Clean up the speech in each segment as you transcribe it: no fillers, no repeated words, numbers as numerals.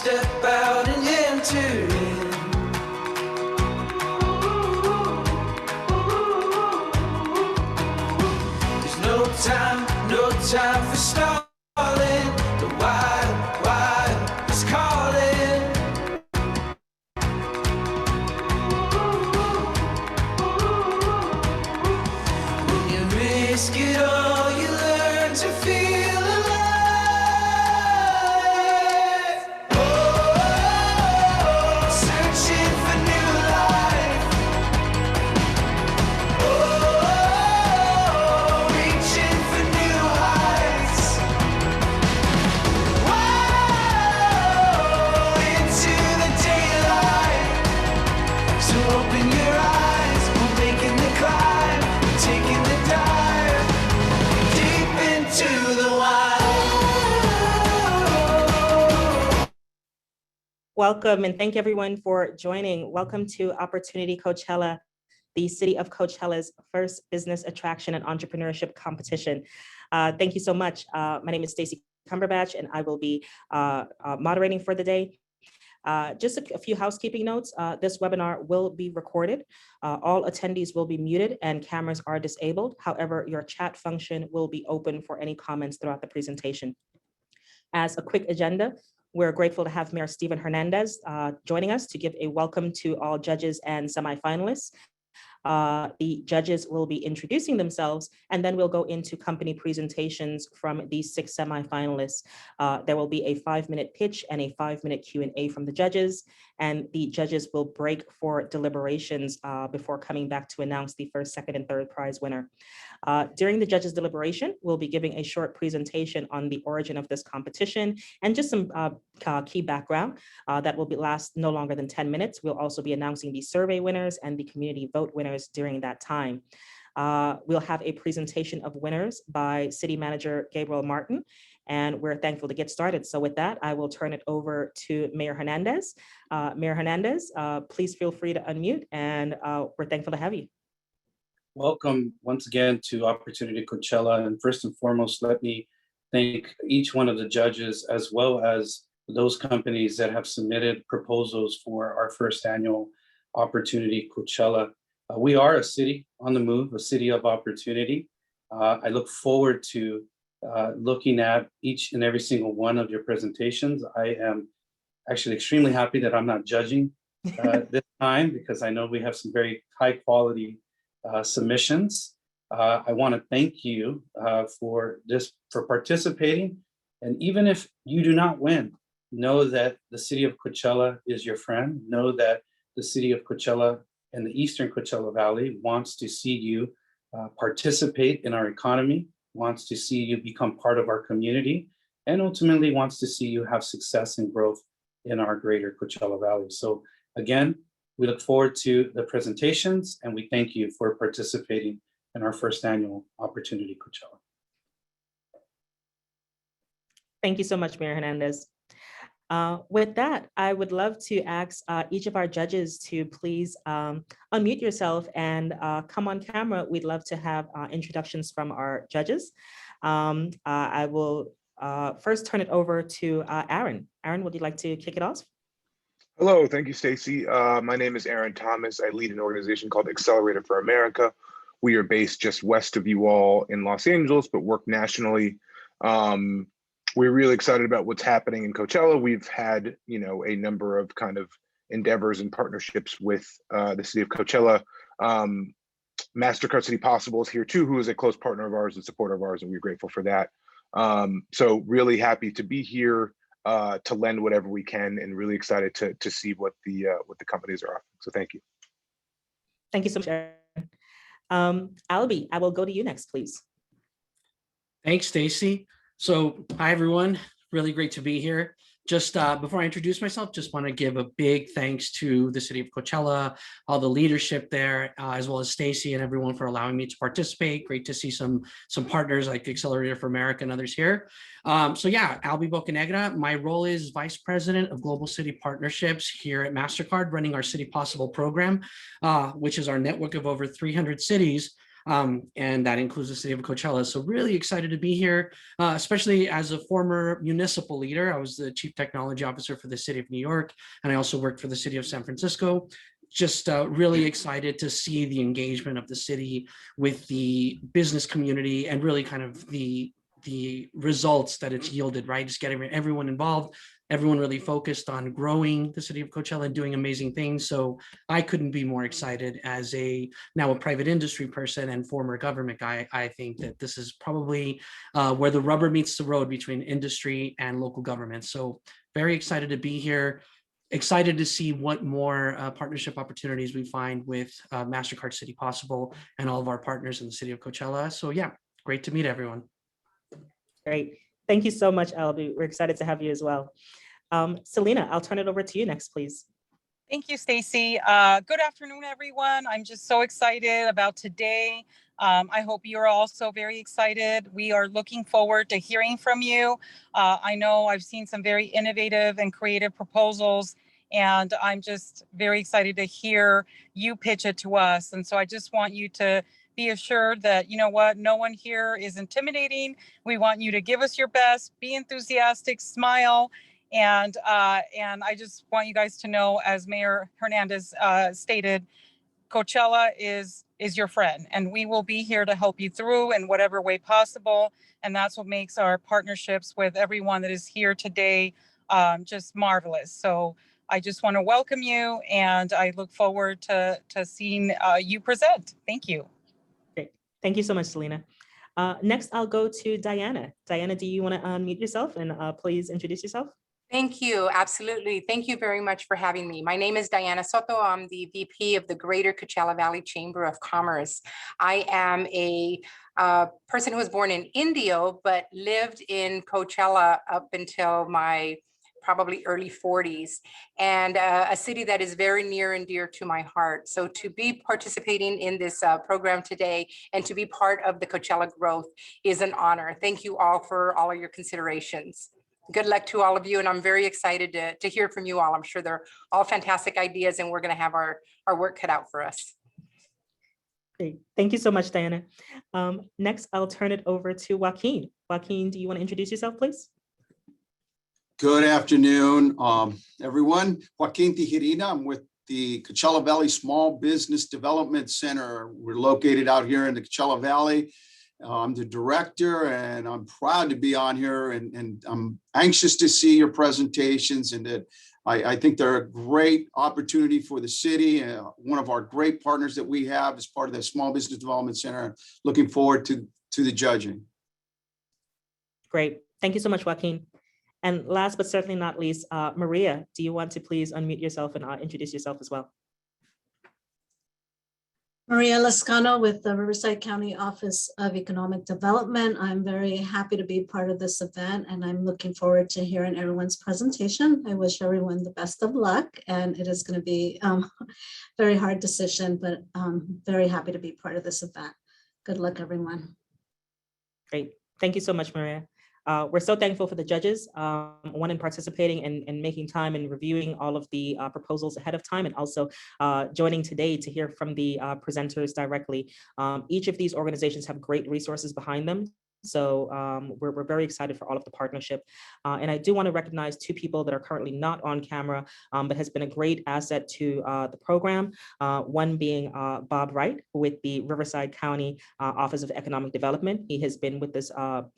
step out and enter in. There's no time for stalling. The wild is calling. When you risk it all, you learn to feel alive. Oh, searching for new life. Oh, reaching for new heights. Whoa, into the daylight. So open your eyes, we're making the climb, we're taking the dive, deep into the wild. Welcome and thank everyone for joining. Welcome to Opportunity Coachella, the City of Coachella's first business attraction and entrepreneurship competition. Thank you so much. My name is Stacey Cumberbatch and I will be moderating for the day. Just a few housekeeping notes. This webinar will be recorded. All attendees will be muted and cameras are disabled. However, your chat function will be open for any comments throughout the presentation. As a quick agenda, we're grateful to have Mayor Steven Hernandez joining us to give a welcome to all judges and semifinalists. The judges will be introducing themselves, and then we'll go into company presentations from these 6 semifinalists. There will be a 5-minute pitch and a 5-minute Q&A from the judges, and the judges will break for deliberations before coming back to announce the first, second, and third prize winner. During the judges' deliberation, we'll be giving a short presentation on the origin of this competition and just some key background that will last no longer than 10 minutes. We'll also be announcing the survey winners and the community vote winners during that time. We'll have a presentation of winners by City Manager Gabriel Martin, and we're thankful to get started. So with that, I will turn it over to Mayor Hernandez. Mayor Hernandez, please feel free to unmute, and we're thankful to have you. Welcome once again to Opportunity Coachella. And first and foremost, let me thank each one of the judges, as well as those companies that have submitted proposals for our first annual Opportunity Coachella. We are a city on the move, a city of opportunity. I look forward to looking at each and every single one of your presentations. I am actually extremely happy that I'm not judging this time, because I know we have some very high quality submissions. I want to thank you for participating. And even if you do not win, know that the City of Coachella is your friend. Know that the City of Coachella and the Eastern Coachella Valley wants to see you participate in our economy, wants to see you become part of our community, and ultimately wants to see you have success and growth in our greater Coachella Valley. So again, we look forward to the presentations, and we thank you for participating in our first annual Opportunity Coachella. Thank you so much, Mayor Hernandez. With that, I would love to ask each of our judges to please unmute yourself and come on camera. We'd love to have introductions from our judges. I will first turn it over to Aaron. Aaron, would you like to kick it off? Hello, thank you, Stacey. My name is Aaron Thomas. I lead an organization called Accelerator for America. We are based just west of you all in Los Angeles, but work nationally. We're really excited about what's happening in Coachella. We've had, a number of kind of endeavors and partnerships with the City of Coachella. MasterCard City Possible is here too, who is a close partner of ours and supporter of ours, and we're grateful for that. So really happy to be here. To lend whatever we can, and really excited to see what the companies are offering. So thank you. Thank you so much, Aaron. Albie, I will go to you next, please. Thanks, Stacey. So hi, everyone. Really great to be here. Just before I introduce myself, just want to give a big thanks to the City of Coachella, all the leadership there, as well as Stacey and everyone for allowing me to participate. Great to see some partners like Accelerator for America and others here. So yeah, Albie Bocanegra. My role is Vice President of Global City Partnerships here at MasterCard, running our City Possible program, which is our network of over 300 cities and that includes the city of Coachella. So really excited to be here, especially as a former municipal leader. I was the chief technology officer for the city of New York, and I also worked for the city of San Francisco. Just really excited to see the engagement of the city with the business community and really kind of the results that it's yielded, right? Just getting everyone involved, everyone really focused on growing the city of Coachella and doing amazing things. So I couldn't be more excited as now a private industry person and former government guy. I think that this is probably where the rubber meets the road between industry and local government. So very excited to be here. Excited to see what more partnership opportunities we find with MasterCard City Possible and all of our partners in the city of Coachella. So yeah, great to meet everyone. Great. Thank you so much, Albie. We're excited to have you as well. Selena, I'll turn it over to you next, please. Thank you, Stacy. Good afternoon, everyone. I'm just so excited about today. I hope you're also very excited. We are looking forward to hearing from you. I know I've seen some very innovative and creative proposals, and I'm just very excited to hear you pitch it to us. And so I just want you to be assured that, you know what, no one here is intimidating. We want you to give us your best, be enthusiastic, smile. And I just want you guys to know, as Mayor Hernandez stated, Coachella is your friend, and we will be here to help you through in whatever way possible. And that's what makes our partnerships with everyone that is here today just marvelous. So I just want to welcome you, and I look forward to seeing you present. Thank you. Great. Thank you so much, Selena. Next, I'll go to Diana. Diana, do you want to unmute yourself and please introduce yourself? Thank you. Absolutely. Thank you very much for having me. My name is Diana Soto. I'm the VP of the Greater Coachella Valley Chamber of Commerce. I am a person who was born in Indio, but lived in Coachella up until my probably early 40s, and a city that is very near and dear to my heart. So to be participating in this program today and to be part of the Coachella growth is an honor. Thank you all for all of your considerations. Good luck to all of you, and I'm very excited to hear from you all. I'm sure they're all fantastic ideas, and we're going to have our work cut out for us. Great. Thank you so much, Diana. Next, I'll turn it over to Joaquin. Joaquin, do you want to introduce yourself, please? Good afternoon, everyone. Joaquin Tijerina. I'm with the Coachella Valley Small Business Development Center. We're located out here in the Coachella Valley. I'm the director, and I'm proud to be on here, and I'm anxious to see your presentations, and that I think they're a great opportunity for the city. One of our great partners that we have as part of the Small Business Development Center. Looking forward to the judging. Great. Thank you so much, Joaquin. And last but certainly not least, Maria, do you want to please unmute yourself and introduce yourself as well? Maria Lascano with the Riverside County Office of Economic Development. I'm very happy to be part of this event, and I'm looking forward to hearing everyone's presentation. I wish everyone the best of luck, and it is going to be a very hard decision, but very happy to be part of this event. Good luck, everyone. Great. Thank you so much, Maria. We're so thankful for the judges, one in participating and making time and reviewing all of the proposals ahead of time, and also joining today to hear from the presenters directly. Each of these organizations have great resources behind them. So we're very excited for all of the partnership. And I do want to recognize two people that are currently not on camera, but has been a great asset to the program. One being Bob Wright with the Riverside County Office of Economic Development. He has been with this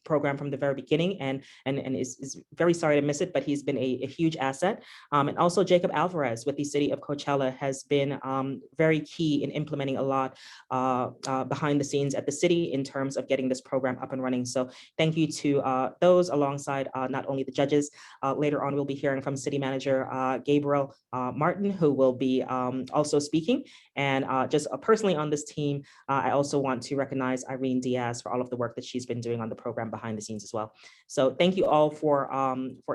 program from the very beginning and is very sorry to miss it, but he's been a huge asset. And also Jacob Alvarez with the City of Coachella has been very key in implementing a lot behind the scenes at the city in terms of getting this program up and running. So thank you to those alongside not only the judges. Later on, we'll be hearing from City Manager Gabriel Martin, who will be also speaking. And just personally on this team, I also want to recognize Irene Diaz for all of the work that she's been doing on the program behind the scenes as well. So thank you all for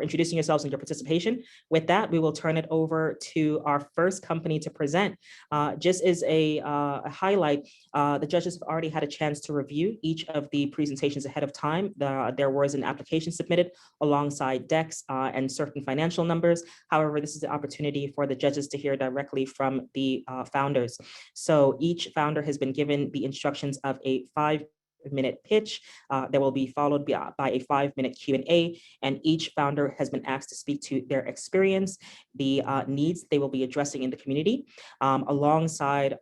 introducing yourselves and your participation. With that, we will turn it over to our first company to present. Just as a highlight, the judges have already had a chance to review each of the presentations ahead ahead of time. There was an application submitted alongside decks and certain financial numbers. However, this is the opportunity for the judges to hear directly from the founders. So each founder has been given the instructions of a 5-minute pitch that will be followed by a 5-minute Q&A, and each founder has been asked to speak to their experience, the needs they will be addressing in the community, alongside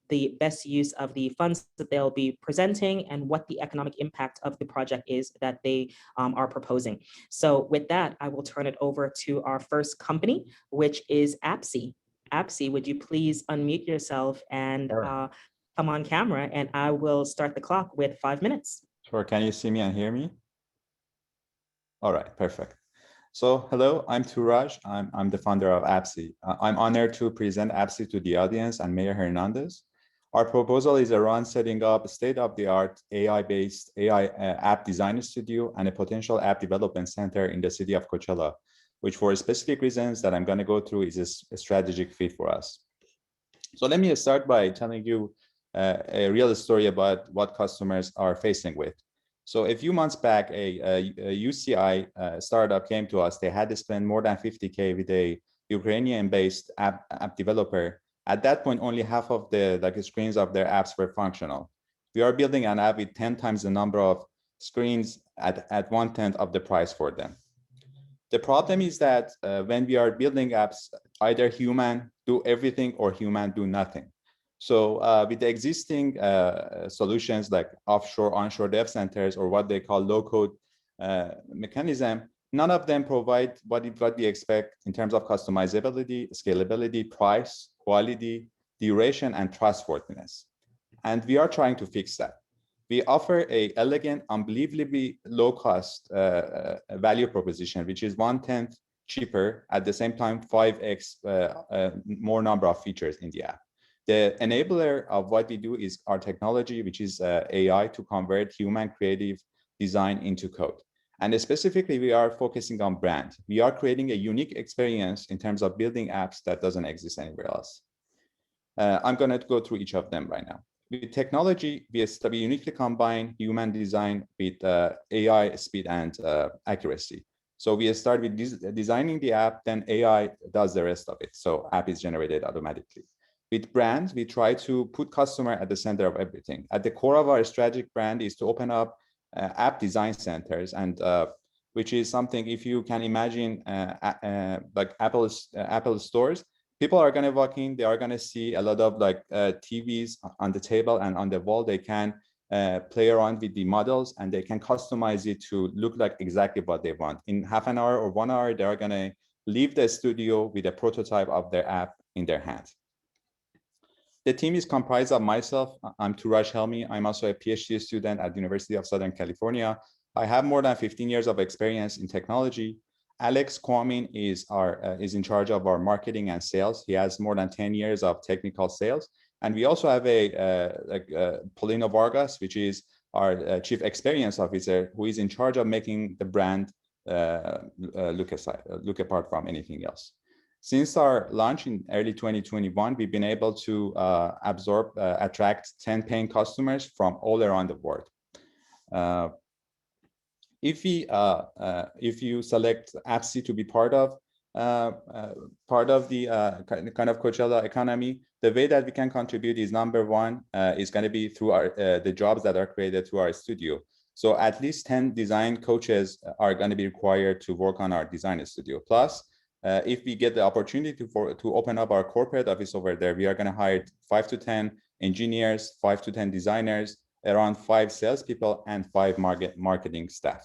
the best use of the funds that they'll be presenting and what the economic impact of the project is that they are proposing. So with that, I will turn it over to our first company, which is APSI. APSI, would you please unmute yourself and come on camera, and I will start the clock with 5 minutes. Sure. Can you see me and hear me? All right, perfect. So hello, I'm Turaj. I'm the founder of APSI. I'm honored to present APSI to the audience and Mayor Hernandez. Our proposal is around setting up a state-of-the-art AI-based AI app design studio and a potential app development center in the city of Coachella, which for specific reasons that I'm going to go through is a strategic fit for us. So let me start by telling you a real story about what customers are facing with. So a few months back, a UCI startup came to us. They had to spend more than 50K with a Ukrainian-based app developer. At that point, only half of the screens of their apps were functional. We are building an app with 10 times the number of screens at 1/10 of the price for them. The problem is that when we are building apps, either human do everything or human do nothing. So with the existing solutions like offshore, onshore dev centers, or what they call low-code mechanism, none of them provide what we expect in terms of customizability, scalability, price, quality, duration, and trustworthiness. And we are trying to fix that. We offer an elegant, unbelievably low-cost value proposition, which is 1/10 cheaper, at the same time 5x more number of features in the app. The enabler of what we do is our technology, which is AI, to convert human creative design into code. And specifically, we are focusing on brand. We are creating a unique experience in terms of building apps that doesn't exist anywhere else. I'm going to go through each of them right now. With technology, we uniquely combine human design with AI speed and accuracy. So we start with designing the app, then AI does the rest of it. So app is generated automatically. With brand, we try to put customer at the center of everything. At the core of our strategic brand is to open up app design centers, and which is something, if you can imagine, like Apple stores, people are going to walk in, they are going to see a lot of TVs on the table and on the wall. They can play around with the models and they can customize it to look like exactly what they want. In half an hour or 1 hour, they are going to leave the studio with a prototype of their app in their hands. The team is comprised of myself. I'm Turaj Helmi. I'm also a PhD student at the University of Southern California. I have more than 15 years of experience in technology. Alex Kwamin is in charge of our marketing and sales. He has more than 10 years of technical sales. And we also have Polino Vargas, which is our chief experience officer, who is in charge of making the brand look apart from anything else. Since our launch in early 2021, we've been able to attract 10 paying customers from all around the world. If you select APSI to be part of the kind of Coachella economy, the way that we can contribute is, number one, is going to be through the jobs that are created through our studio. So at least 10 design coaches are going to be required to work on our design studio. Plus, if we get the opportunity to open up our corporate office over there, we are going to hire 5 to 10 engineers, 5 to 10 designers, around 5 salespeople, and 5 marketing staff.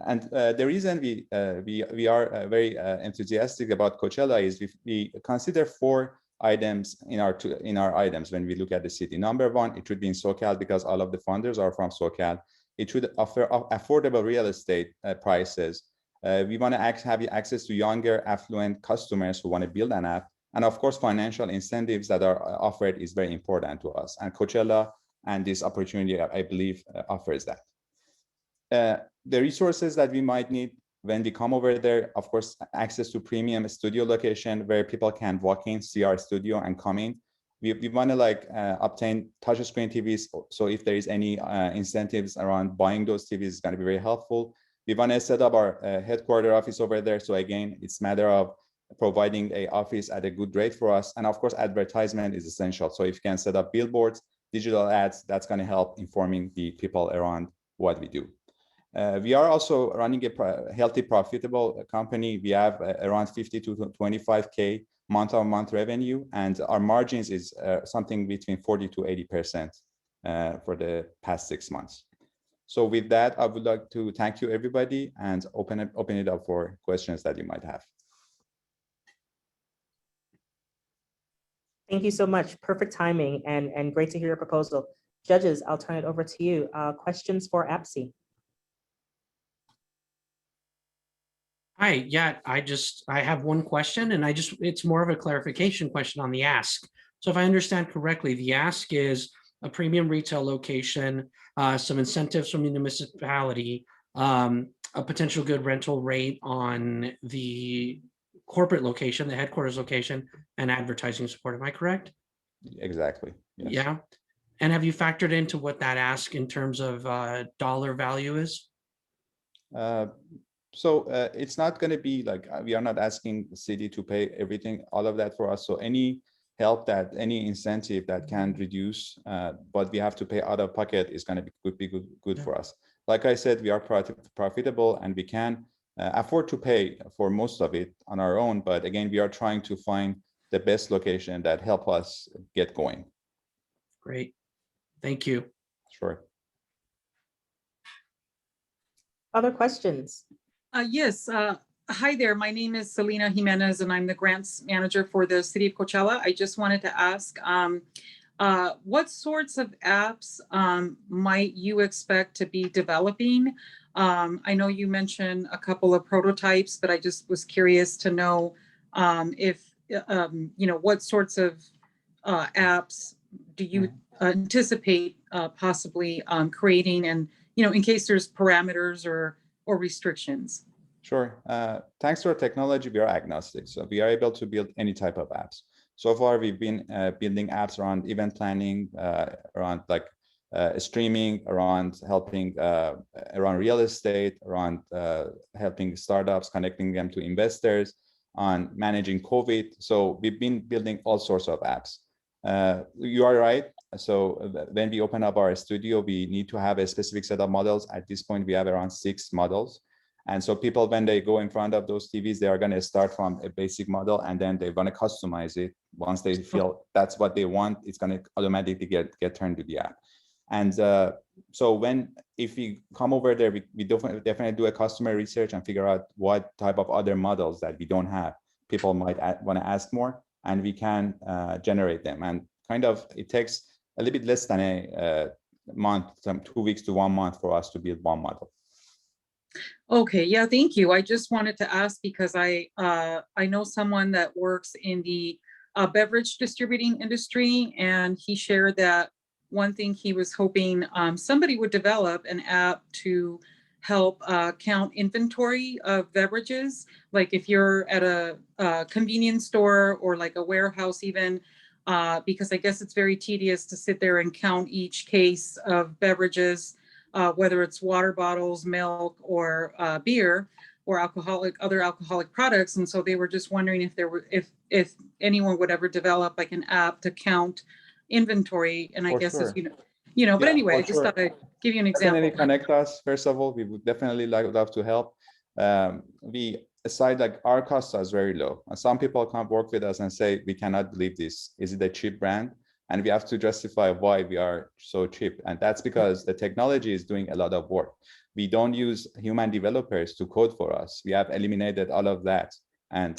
And the reason we are very enthusiastic about Coachella is we consider 4 items in our items when we look at the city. Number one, it should be in SoCal because all of the funders are from SoCal. It should offer affordable real estate prices. We want to have access to younger, affluent customers who want to build an app. And of course, financial incentives that are offered is very important to us. And Coachella and this opportunity, I believe, offers that. The resources that we might need when we come over there, of course, access to premium studio location where people can walk in, see our studio, and come in. we want to like obtain touchscreen TVs. So if there is any incentives around buying those TVs, it's going to be very helpful. We want to set up our headquarter office over there. So again, it's a matter of providing a office at a good rate for us. And of course, advertisement is essential. So if you can set up billboards, digital ads, that's going to help informing the people around what we do. We are also running a healthy, profitable company. We have around 50 to 25K month-on-month revenue, and our margins is something between 40 to 80% for the past 6 months. So with that, I would like to thank you, everybody, and open it up for questions that you might have. Thank you so much. Perfect timing and great to hear your proposal. Judges, I'll turn it over to you. Questions for APSI? Hi, yeah, I have one question, and it's more of a clarification question on the ask. So if I understand correctly, the ask is a premium retail location, some incentives from the municipality, a potential good rental rate on the corporate location, the headquarters location, and advertising support. Am I correct? Exactly. Yes. Yeah. And have you factored into what that ask in terms of dollar value is? So it's not going to be like we are not asking the city to pay everything, all of that for us. So any help that any incentive that can reduce what we have to pay out of pocket is going to be good for us. Like I said, we are profitable and we can afford to pay for most of it on our own. But again, we are trying to find the best location that help us get going. Great. Thank you. Sure. Other questions? Yes. Hi there. My name is Selena Jimenez, and I'm the grants manager for the City of Coachella. I just wanted to ask, what sorts of apps might you expect to be developing? I know you mentioned a couple of prototypes, but I just was curious to know if, what sorts of apps do you anticipate possibly creating, and, in case there's parameters or restrictions? Sure. Thanks to our technology, we are agnostic. So we are able to build any type of apps. So far, we've been building apps around event planning, around like streaming, around helping around real estate, around helping startups, connecting them to investors, on managing COVID. So we've been building all sorts of apps. You are right. So when we open up our studio, we need to have a specific set of models. At this point, we have around 6 models. And so people, when they go in front of those TVs, they are going to start from a basic model, and then they're going to customize it. Once they feel that's what they want, it's going to automatically get turned to the app. And so if we come over there, we definitely do a customer research and figure out what type of other models that we don't have people might want to ask more, and we can generate them. And kind of it takes a little bit less than a month, 2 weeks to 1 month for us to build one model. Okay, yeah, thank you. I just wanted to ask because I know someone that works in the beverage distributing industry, and he shared that one thing he was hoping somebody would develop an app to help count inventory of beverages. Like if you're at a convenience store or like a warehouse even, because I guess it's very tedious to sit there and count each case of beverages, whether it's water bottles, milk, or beer, or other alcoholic products. And so they were just wondering if anyone would ever develop like an app to count inventory. And I guess as but anyway, I just thought I'd give you an example. Definitely connect us. First of all, we would definitely love to help. Aside, like our costs are very low. And some people come work with us and say, we cannot believe this. Is it a cheap brand? And we have to justify why we are so cheap. And that's because the technology is doing a lot of work. We don't use human developers to code for us. We have eliminated all of that and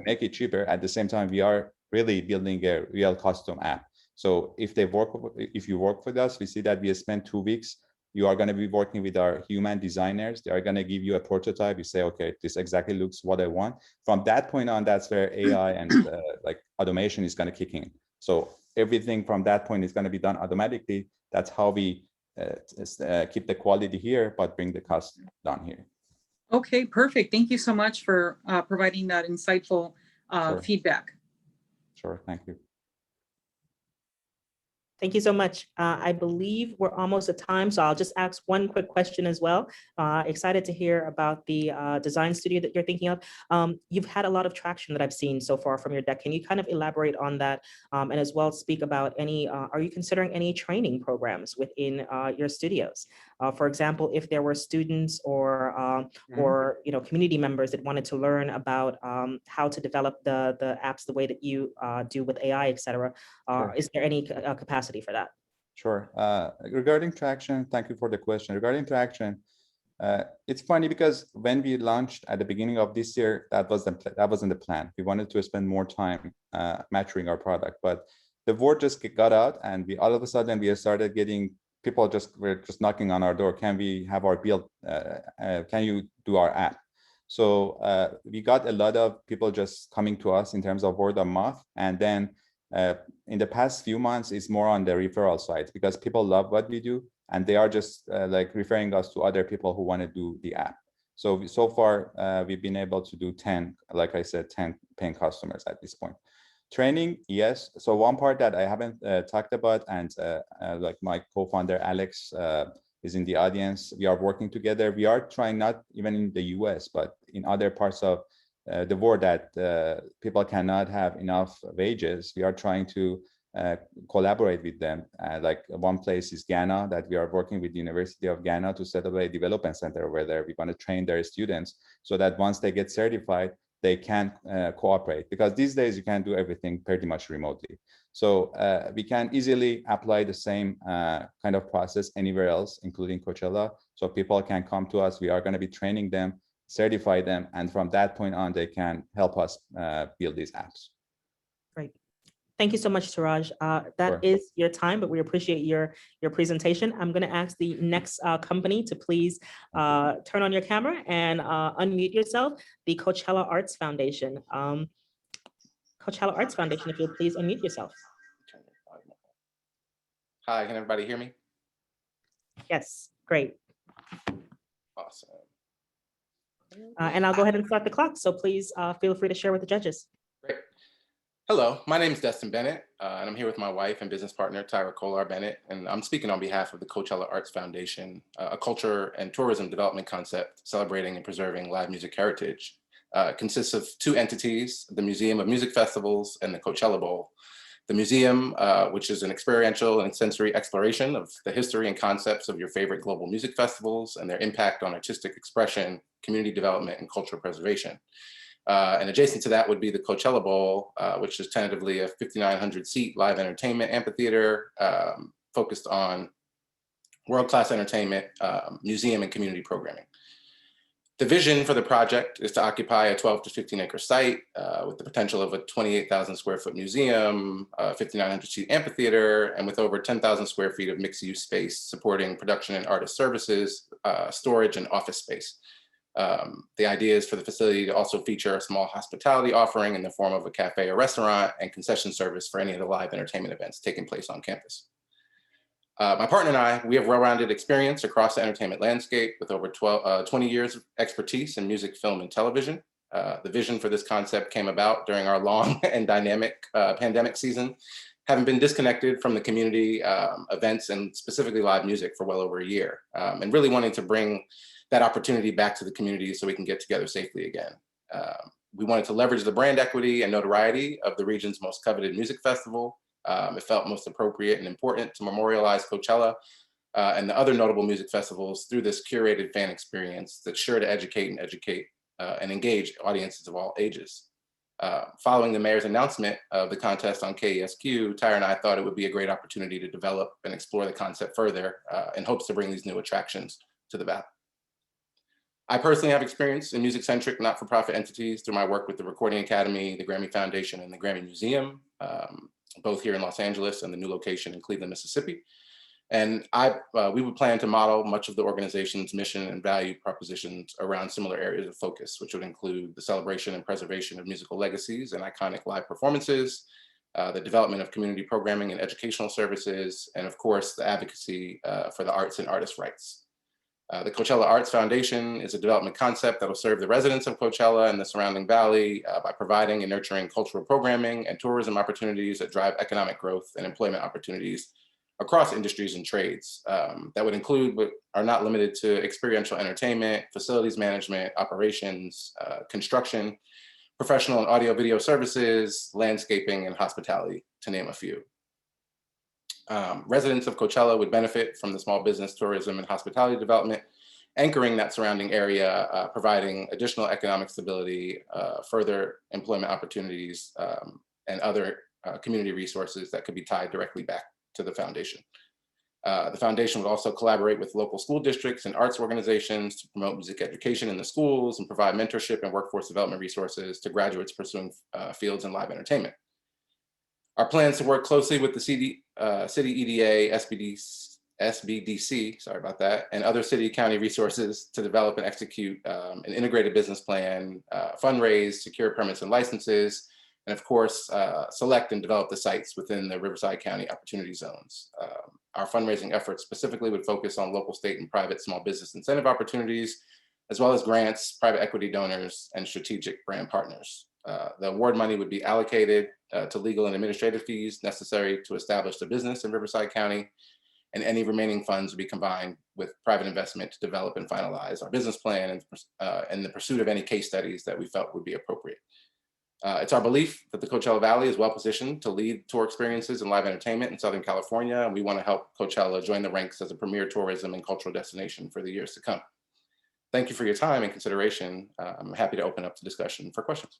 make it cheaper. At the same time, we are really building a real custom app. So if you work with us, we see that we spend 2 weeks. You are going to be working with our human designers. They are going to give you a prototype. You say, okay, this exactly looks what I want. From that point on, that's where AI and like automation is going to kick in. So everything from that point is going to be done automatically. That's how we keep the quality here, but bring the cost down here. Okay, perfect. Thank you so much for providing that insightful feedback. Sure, thank you. Thank you so much. I believe we're almost at time, so I'll just ask one quick question as well. Excited to hear about the design studio that you're thinking of. You've had a lot of traction that I've seen so far from your deck. Can you kind of elaborate on that and as well speak about any, are you considering any training programs within your studios? For example, if there were students or community members that wanted to learn about how to develop the apps the way that you do with AI, et cetera, Sure. is there any capacity for that? Sure. Regarding traction, thank you for the question. Regarding traction, it's funny because when we launched at the beginning of this year, that wasn't the plan. We wanted to spend more time maturing our product, but the word just got out, and we all of a sudden we started getting people were just knocking on our door. Can we have our build? Can you do our app? So we got a lot of people just coming to us in terms of word of mouth, and then in the past few months, it's more on the referral side because people love what we do, and they are just like referring us to other people who want to do the app. So far, we've been able to do 10, like I said, 10 paying customers at this point. Training, yes. So one part that I haven't talked about, and like my co-founder Alex is in the audience, we are working together. We are trying, not even in the US, but in other parts of the world that people cannot have enough wages. We are trying to collaborate with them. Like one place is Ghana, that we are working with the University of Ghana to set up a development center over there. We want to train their students so that once they get certified, they can cooperate, because these days you can do everything pretty much remotely. So we can easily apply the same kind of process anywhere else, including Coachella. So people can come to us. We are going to be training them, certify them, and from that point on, they can help us build these apps. Great. Thank you so much, Suraj. That Sure. is your time, but we appreciate your presentation. I'm going to ask the next company to please turn on your camera and unmute yourself, the Coachella Arts Foundation. Coachella Arts Foundation, if you'll please unmute yourself. Hi, can everybody hear me? Yes, great. Awesome. And I'll go ahead and start the clock. So please feel free to share with the judges. Great. Hello, my name is Destin Bennett, and I'm here with my wife and business partner, Tyra Kolar Bennett, and I'm speaking on behalf of the Coachella Arts Foundation, a culture and tourism development concept celebrating and preserving live music heritage. It consists of two entities, the Museum of Music Festivals and the Coachella Bowl. The museum, which is an experiential and sensory exploration of the history and concepts of your favorite global music festivals and their impact on artistic expression, community development, and cultural preservation. And adjacent to that would be the Coachella Bowl, which is tentatively a 5,900 seat live entertainment amphitheater focused on world-class entertainment, museum, and community programming. The vision for the project is to occupy a 12 to 15 acre site with the potential of a 28,000 square foot museum, 5,900 seat amphitheater, and with over 10,000 square feet of mixed use space supporting production and artist services, storage, and office space. The idea is for the facility to also feature a small hospitality offering in the form of a cafe or restaurant and concession service for any of the live entertainment events taking place on campus. My partner and I, we have well-rounded experience across the entertainment landscape with over 20 years of expertise in music, film, and television. The vision for this concept came about during our long and dynamic pandemic season, having been disconnected from the community events and specifically live music for well over a year, and really wanting to bring that opportunity back to the community so we can get together safely again. We wanted to leverage the brand equity and notoriety of the region's most coveted music festival. It felt most appropriate and important to memorialize Coachella and the other notable music festivals through this curated fan experience that's sure to educate and engage audiences of all ages. Following the mayor's announcement of the contest on KESQ, Tyra and I thought it would be a great opportunity to develop and explore the concept further in hopes to bring these new attractions to the Valley. I personally have experience in music-centric not-for-profit entities through my work with the Recording Academy, the Grammy Foundation, and the Grammy Museum, both here in Los Angeles and the new location in Cleveland, Mississippi. And we would plan to model much of the organization's mission and value propositions around similar areas of focus, which would include the celebration and preservation of musical legacies and iconic live performances, the development of community programming and educational services, and of course, the advocacy for the arts and artists' rights. The Coachella Arts Foundation is a development concept that will serve the residents of Coachella and the surrounding valley by providing and nurturing cultural programming and tourism opportunities that drive economic growth and employment opportunities across industries and trades that would include, but are not limited to, experiential entertainment, facilities management, operations, construction, professional and audio video services, landscaping, and hospitality, to name a few. Residents of Coachella would benefit from the small business, tourism, and hospitality development, anchoring that surrounding area, providing additional economic stability, further employment opportunities, and other community resources that could be tied directly back to the foundation. The foundation would also collaborate with local school districts and arts organizations to promote music education in the schools and provide mentorship and workforce development resources to graduates pursuing fields in live entertainment. Our plans to work closely with the City EDA, SBDC, sorry about that, and other city county resources to develop and execute an integrated business plan, fundraise, secure permits and licenses, and of course, select and develop the sites within the Riverside County Opportunity Zones. Our fundraising efforts specifically would focus on local, state, and private small business incentive opportunities, as well as grants, private equity donors, and strategic brand partners. The award money would be allocated to legal and administrative fees necessary to establish the business in Riverside County, and any remaining funds would be combined with private investment to develop and finalize our business plan and the pursuit of any case studies that we felt would be appropriate. It's our belief that the Coachella Valley is well positioned to lead tour experiences in live entertainment in Southern California, and we want to help Coachella join the ranks as a premier tourism and cultural destination for the years to come. Thank you for your time and consideration. I'm happy to open up to discussion for questions.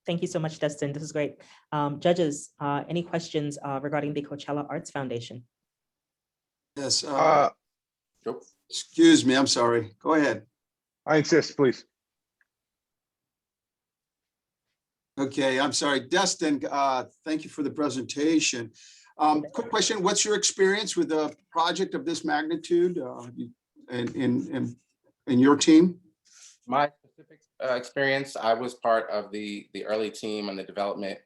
Thank you so much, Destin. This is great. Judges, any questions regarding the Coachella Arts Foundation? Yes. Excuse me, I'm sorry. Go ahead. I insist, please. Okay, I'm sorry. Destin, thank you for the presentation. Quick question, what's your experience with a project of this magnitude in your team? My specific experience, I was part of the early team on the development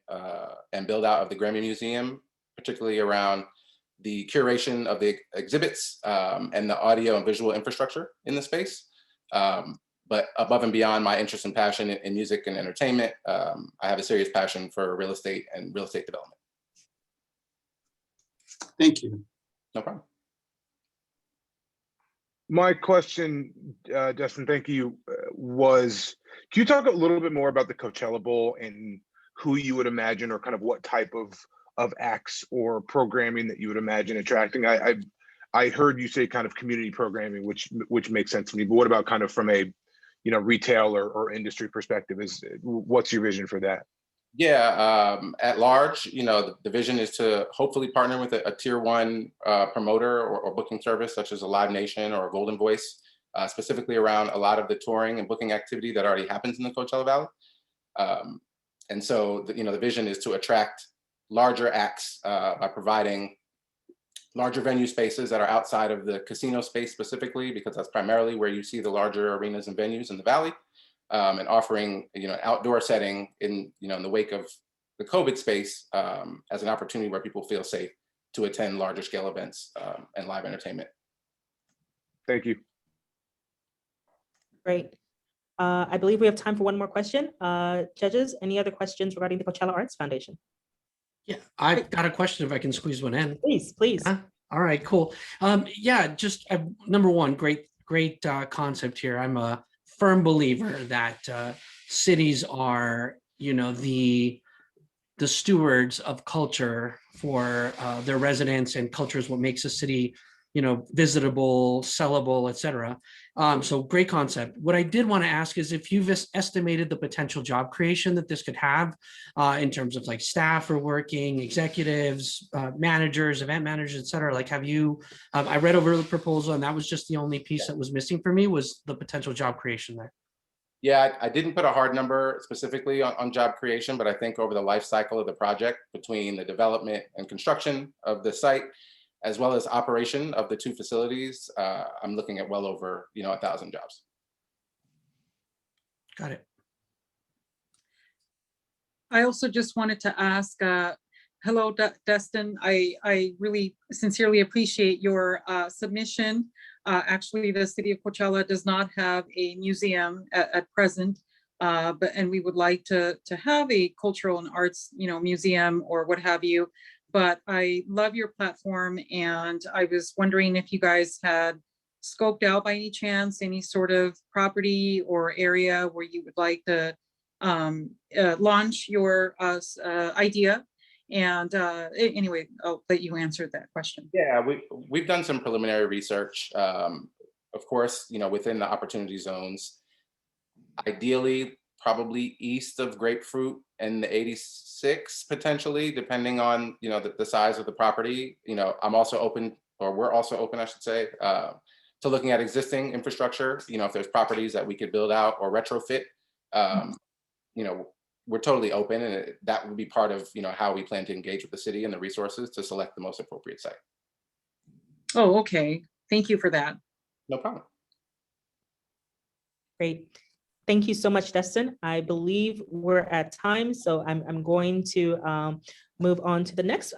and build out of the Grammy Museum, particularly around the curation of the exhibits and the audio and visual infrastructure in the space. But above and beyond my interest and passion in music and entertainment, I have a serious passion for real estate and real estate development. Thank you. No problem. My question, Destin, thank you, was, can you talk a little bit more about the Coachella Bowl and who you would imagine, or kind of what type of acts or programming that you would imagine attracting? I heard you say kind of community programming, which makes sense to me, but what about kind of from a retail or industry perspective? What's your vision for that? Yeah, at large, the vision is to hopefully partner with a tier one promoter or booking service, such as a Live Nation or a Golden Voice, specifically around a lot of the touring and booking activity that already happens in the Coachella Valley. And so, the vision is to attract larger acts by providing larger venue spaces that are outside of the casino space specifically, because that's primarily where you see the larger arenas and venues in the Valley. And offering, outdoor setting in the wake of the COVID space as an opportunity where people feel safe to attend larger scale events and live entertainment. Thank you. Great. I believe we have time for one more question. Judges, any other questions regarding the Coachella Arts Foundation? Yeah, I've got a question if I can squeeze one in. Please. Yeah? All right, cool. Yeah, just number one, great concept here. I'm a firm believer that cities are, the stewards of culture for their residents, and culture is what makes a city, visitable, sellable, etc. So great concept. What I did want to ask is if you've estimated the potential job creation that this could have in terms of like staff or working, executives, managers, event managers, etc. Like, have you, I read over the proposal and that was just the only piece that was missing for me, was the potential job creation there. Yeah, I didn't put a hard number specifically on job creation, but I think over the life cycle of the project, between the development and construction of the site, as well as operation of the two facilities, I'm looking at well over 1,000 jobs. Got it. I also just wanted to ask, hello, Destin. I really sincerely appreciate your submission. Actually, the City of Coachella does not have a museum at present, and we would like to have a cultural and arts, museum or what have you. but I love your platform, and I was wondering if you guys had scoped out by any chance any sort of property or area where you would like to launch your idea. And anyway, I'll let you answer that question. Yeah, we've done some preliminary research. Of course, within the opportunity zones, ideally, probably east of Grapefruit and the 86 potentially, depending on the size of the property. I'm also open, or we're also open, I should say, to looking at existing infrastructure. If there's properties that we could build out or retrofit, we're totally open, and that would be part of how we plan to engage with the city and the resources to select the most appropriate site. Oh, okay. Thank you for that. No problem. Great. Thank you so much, Destin. I believe we're at time, so I'm going to move on to the next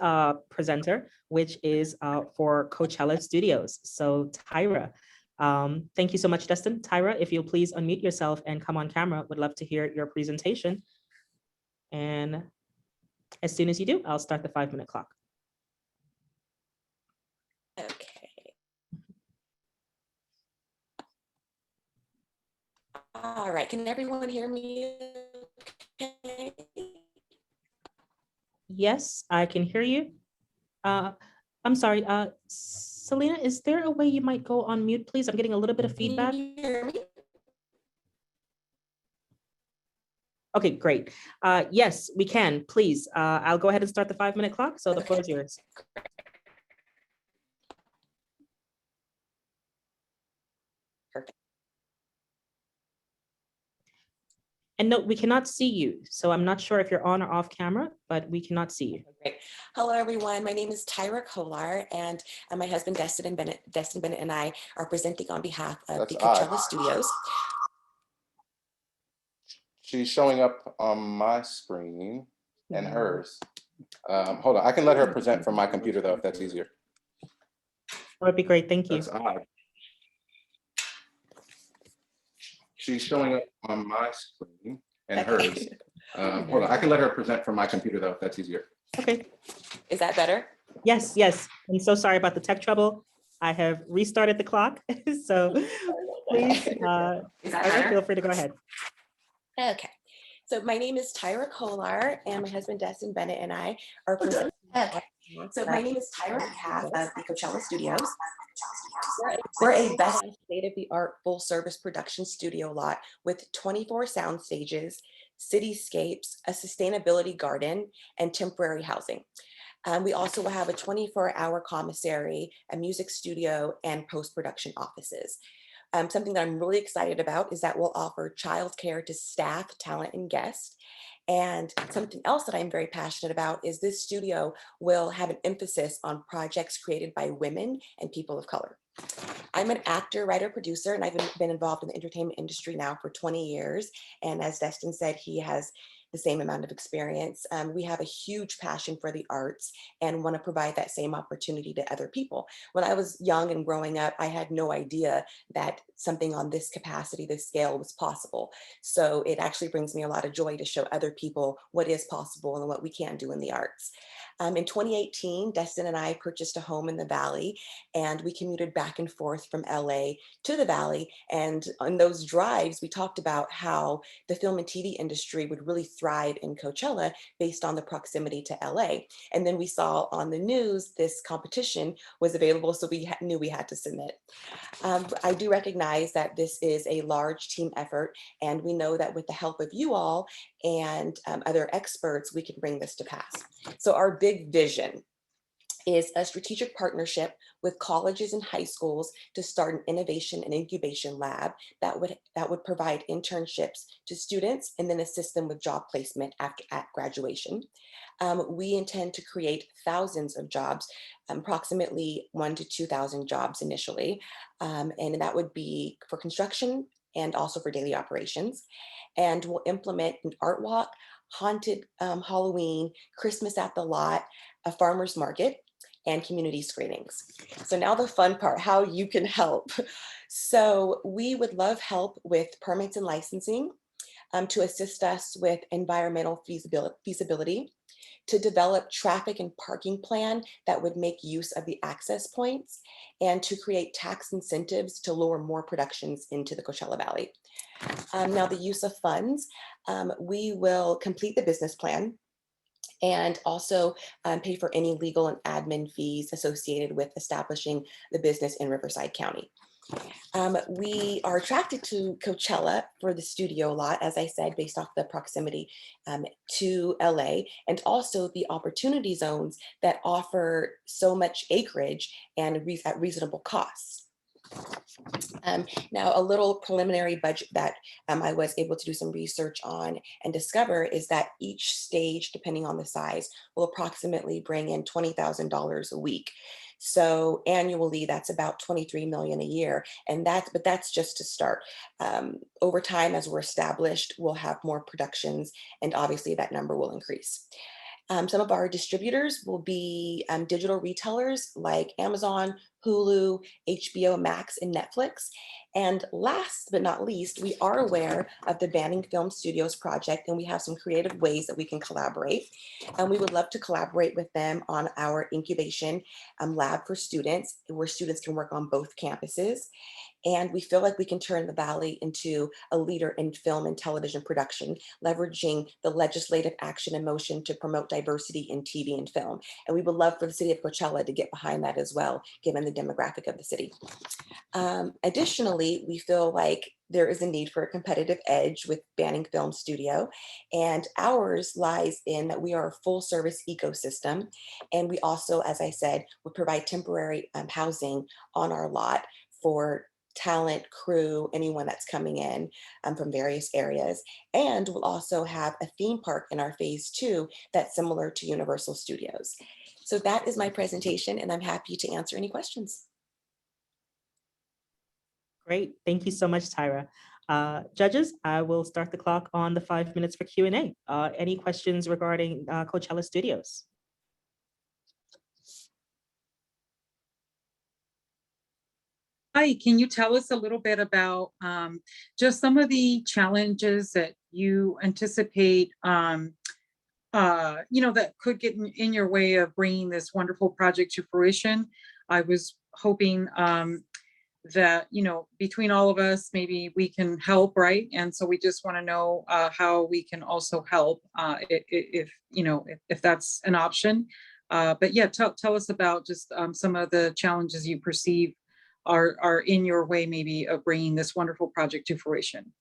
presenter, which is for Coachella Studios. So Tyra, thank you so much, Destin. Tyra, if you'll please unmute yourself and come on camera, would love to hear your presentation. And as soon as you do, I'll start the 5-minute clock. Okay. All right, can everyone hear me? Okay. Yes, I can hear you. I'm sorry, Selena, is there a way you might go on mute, please? I'm getting a little bit of feedback. Can you hear me? Okay, great. Yes, we can, please. I'll go ahead and start the 5-minute clock, so the floor is yours. Perfect. And no, we cannot see you. So I'm not sure if you're on or off camera, but we cannot see you. Great. Hello, everyone. My name is Tyra Kolar, and my husband, Destin Bennett, and I are presenting on behalf of the Coachella Studios. She's showing up on my screen and hers. Hold on, I can let her present from my computer though, if that's easier. That would be great, thank you. That's odd. She's showing up on my screen and hers. Hold on, I can let her present from my computer though, if that's easier. Okay. Is that better? Yes, yes. I'm so sorry about the tech trouble. I have restarted the clock, so please, feel free to go ahead. Okay. So my name is Tyra Kolar, and my husband, Destin Bennett, and I are presenting. Okay. So my name is Tyra on behalf of the Coachella Studios. We're a best state-of-the-art full-service production studio lot with 24 sound stages, cityscapes, a sustainability garden, and temporary housing. We also will have a 24-hour commissary, a music studio, and post-production offices. Something that I'm really excited about is that we'll offer childcare to staff, talent, and guests. And something else that I'm very passionate about is this studio will have an emphasis on projects created by women and people of color. I'm an actor, writer, producer, and I've been involved in the entertainment industry now for 20 years. And as Destin said, he has the same amount of experience. We have a huge passion for the arts and want to provide that same opportunity to other people. When I was young and growing up, I had no idea that something on this capacity, this scale was possible. So it actually brings me a lot of joy to show other people what is possible and what we can do in the arts. In 2018, Destin and I purchased a home in the Valley, and we commuted back and forth from LA to the Valley. And on those drives, we talked about how the film and TV industry would really thrive in Coachella based on the proximity to LA. And then we saw on the news this competition was available, so we knew we had to submit. I do recognize that this is a large team effort, and we know that with the help of you all and other experts, we can bring this to pass. So our big vision is a strategic partnership with colleges and high schools to start an innovation and incubation lab that would provide internships to students and then assist them with job placement at graduation. We intend to create thousands of jobs, approximately 1,000 to 2,000 jobs initially, and that would be for construction and also for daily operations. And we'll implement an art walk, haunted Halloween, Christmas at the lot, a farmer's market, and community screenings. So now the fun part, how you can help. So we would love help with permits and licensing. to assist us with environmental feasibility, to develop traffic and parking plan that would make use of the access points, and to create tax incentives to lure more productions into the Coachella Valley. Now, the use of funds, we will complete the business plan and also pay for any legal and admin fees associated with establishing the business in Riverside County. We are attracted to Coachella for the studio lot, as I said, based off the proximity to LA, and also the opportunity zones that offer so much acreage and at reasonable costs. Now, a little preliminary budget that I was able to do some research on and discover is that each stage, depending on the size, will approximately bring in $20,000 a week. So annually, that's about 23 million a year. And that's just to start. Over time, as we're established, we'll have more productions, and obviously that number will increase. Some of our distributors will be digital retailers like Amazon, Hulu, HBO Max, and Netflix. And last but not least, we are aware of the Banning Film Studios project, and we have some creative ways that we can collaborate. And we would love to collaborate with them on our incubation lab for students, where students can work on both campuses. And we feel like we can turn the Valley into a leader in film and television production, leveraging the legislative action and motion to promote diversity in TV and film. And we would love for the city of Coachella to get behind that as well, given the demographic of the city. Additionally, we feel like there is a need for a competitive edge with Banning Film Studio, and ours lies in that we are a full service ecosystem. And we also, as I said, would provide temporary housing on our lot for talent, crew, anyone that's coming in from various areas. And we'll also have a theme park in our phase 2 that's similar to Universal Studios. So that is my presentation, and I'm happy to answer any questions. Great. Thank you so much, Tyra. Judges, I will start the clock on the 5 minutes for Q&A. Any questions regarding Coachella Studios? Hi, can you tell us a little bit about just some of the challenges that you anticipate, that could get in your way of bringing this wonderful project to fruition? I was hoping that, between all of us, maybe we can help, right? And so we just want to know how we can also help if that's an option. But yeah, tell us about just some of the challenges you perceive are in your way, maybe, of bringing this wonderful project to fruition.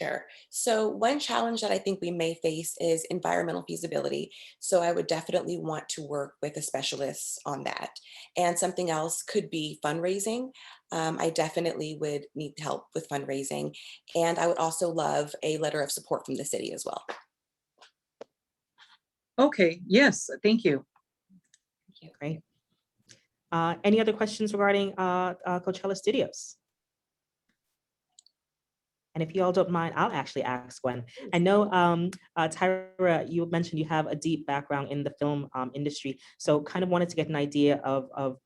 Sure. So one challenge that I think we may face is environmental feasibility. So I would definitely want to work with a specialist on that. And something else could be fundraising. I definitely would need help with fundraising. And I would also love a letter of support from the city as well. Okay, yes, thank you. Great. Any other questions regarding Coachella Studios? And if you all don't mind, I'll actually ask one. I know, Tyra, you mentioned you have a deep background in the film industry. So kind of wanted to get an idea of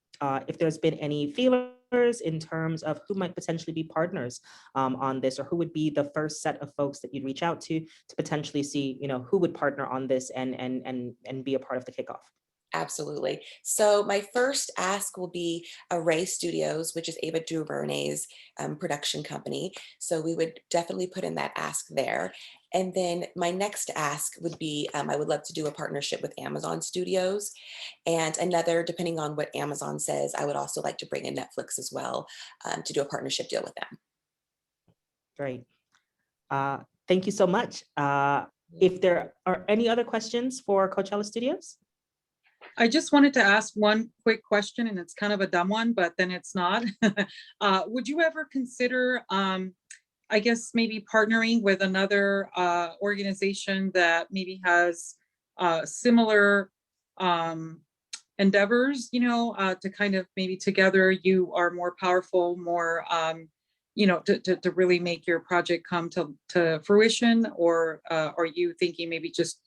if there's been any feelers in terms of who might potentially be partners on this, or who would be the first set of folks that you'd reach out to potentially see, who would partner on this and be a part of the kickoff. Absolutely. So my first ask will be Array Studios, which is Ava DuVernay's production company. So we would definitely put in that ask there. And then my next ask would be, I would love to do a partnership with Amazon Studios. And another, depending on what Amazon says, I would also like to bring in Netflix as well to do a partnership deal with them. Great. Thank you so much. If there are any other questions for Coachella Studios? I just wanted to ask one quick question, and it's kind of a dumb one, but then it's not. Would you ever consider, I guess, maybe partnering with another organization that maybe has similar endeavors, to kind of maybe together you are more powerful, more, to really make your project come to fruition? Or are you thinking maybe just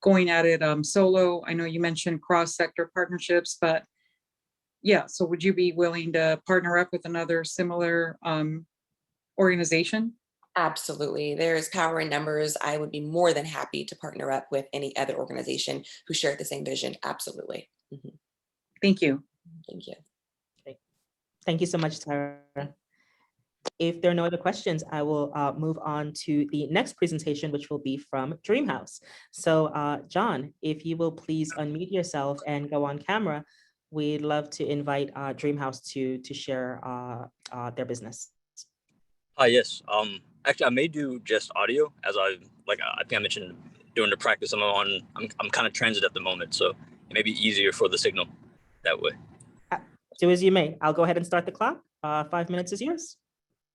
going at it solo? I know you mentioned cross-sector partnerships, but yeah, so would you be willing to partner up with another similar organization? Absolutely. There's power in numbers. I would be more than happy to partner up with any other organization who shared the same vision. Absolutely. Mhm. Thank you. Thank you. Thank you so much, Tara. If there are no other questions, I will move on to the next presentation, which will be from Dreamhouse. So John, if you will please unmute yourself and go on camera, we'd love to invite Dreamhouse to share their business. Hi, yes. Actually, I may do just audio, as I think I mentioned during the practice. I'm kind of transit at the moment, so it may be easier for the signal that way. Do as you may. I'll go ahead and start the clock. 5 minutes is yours.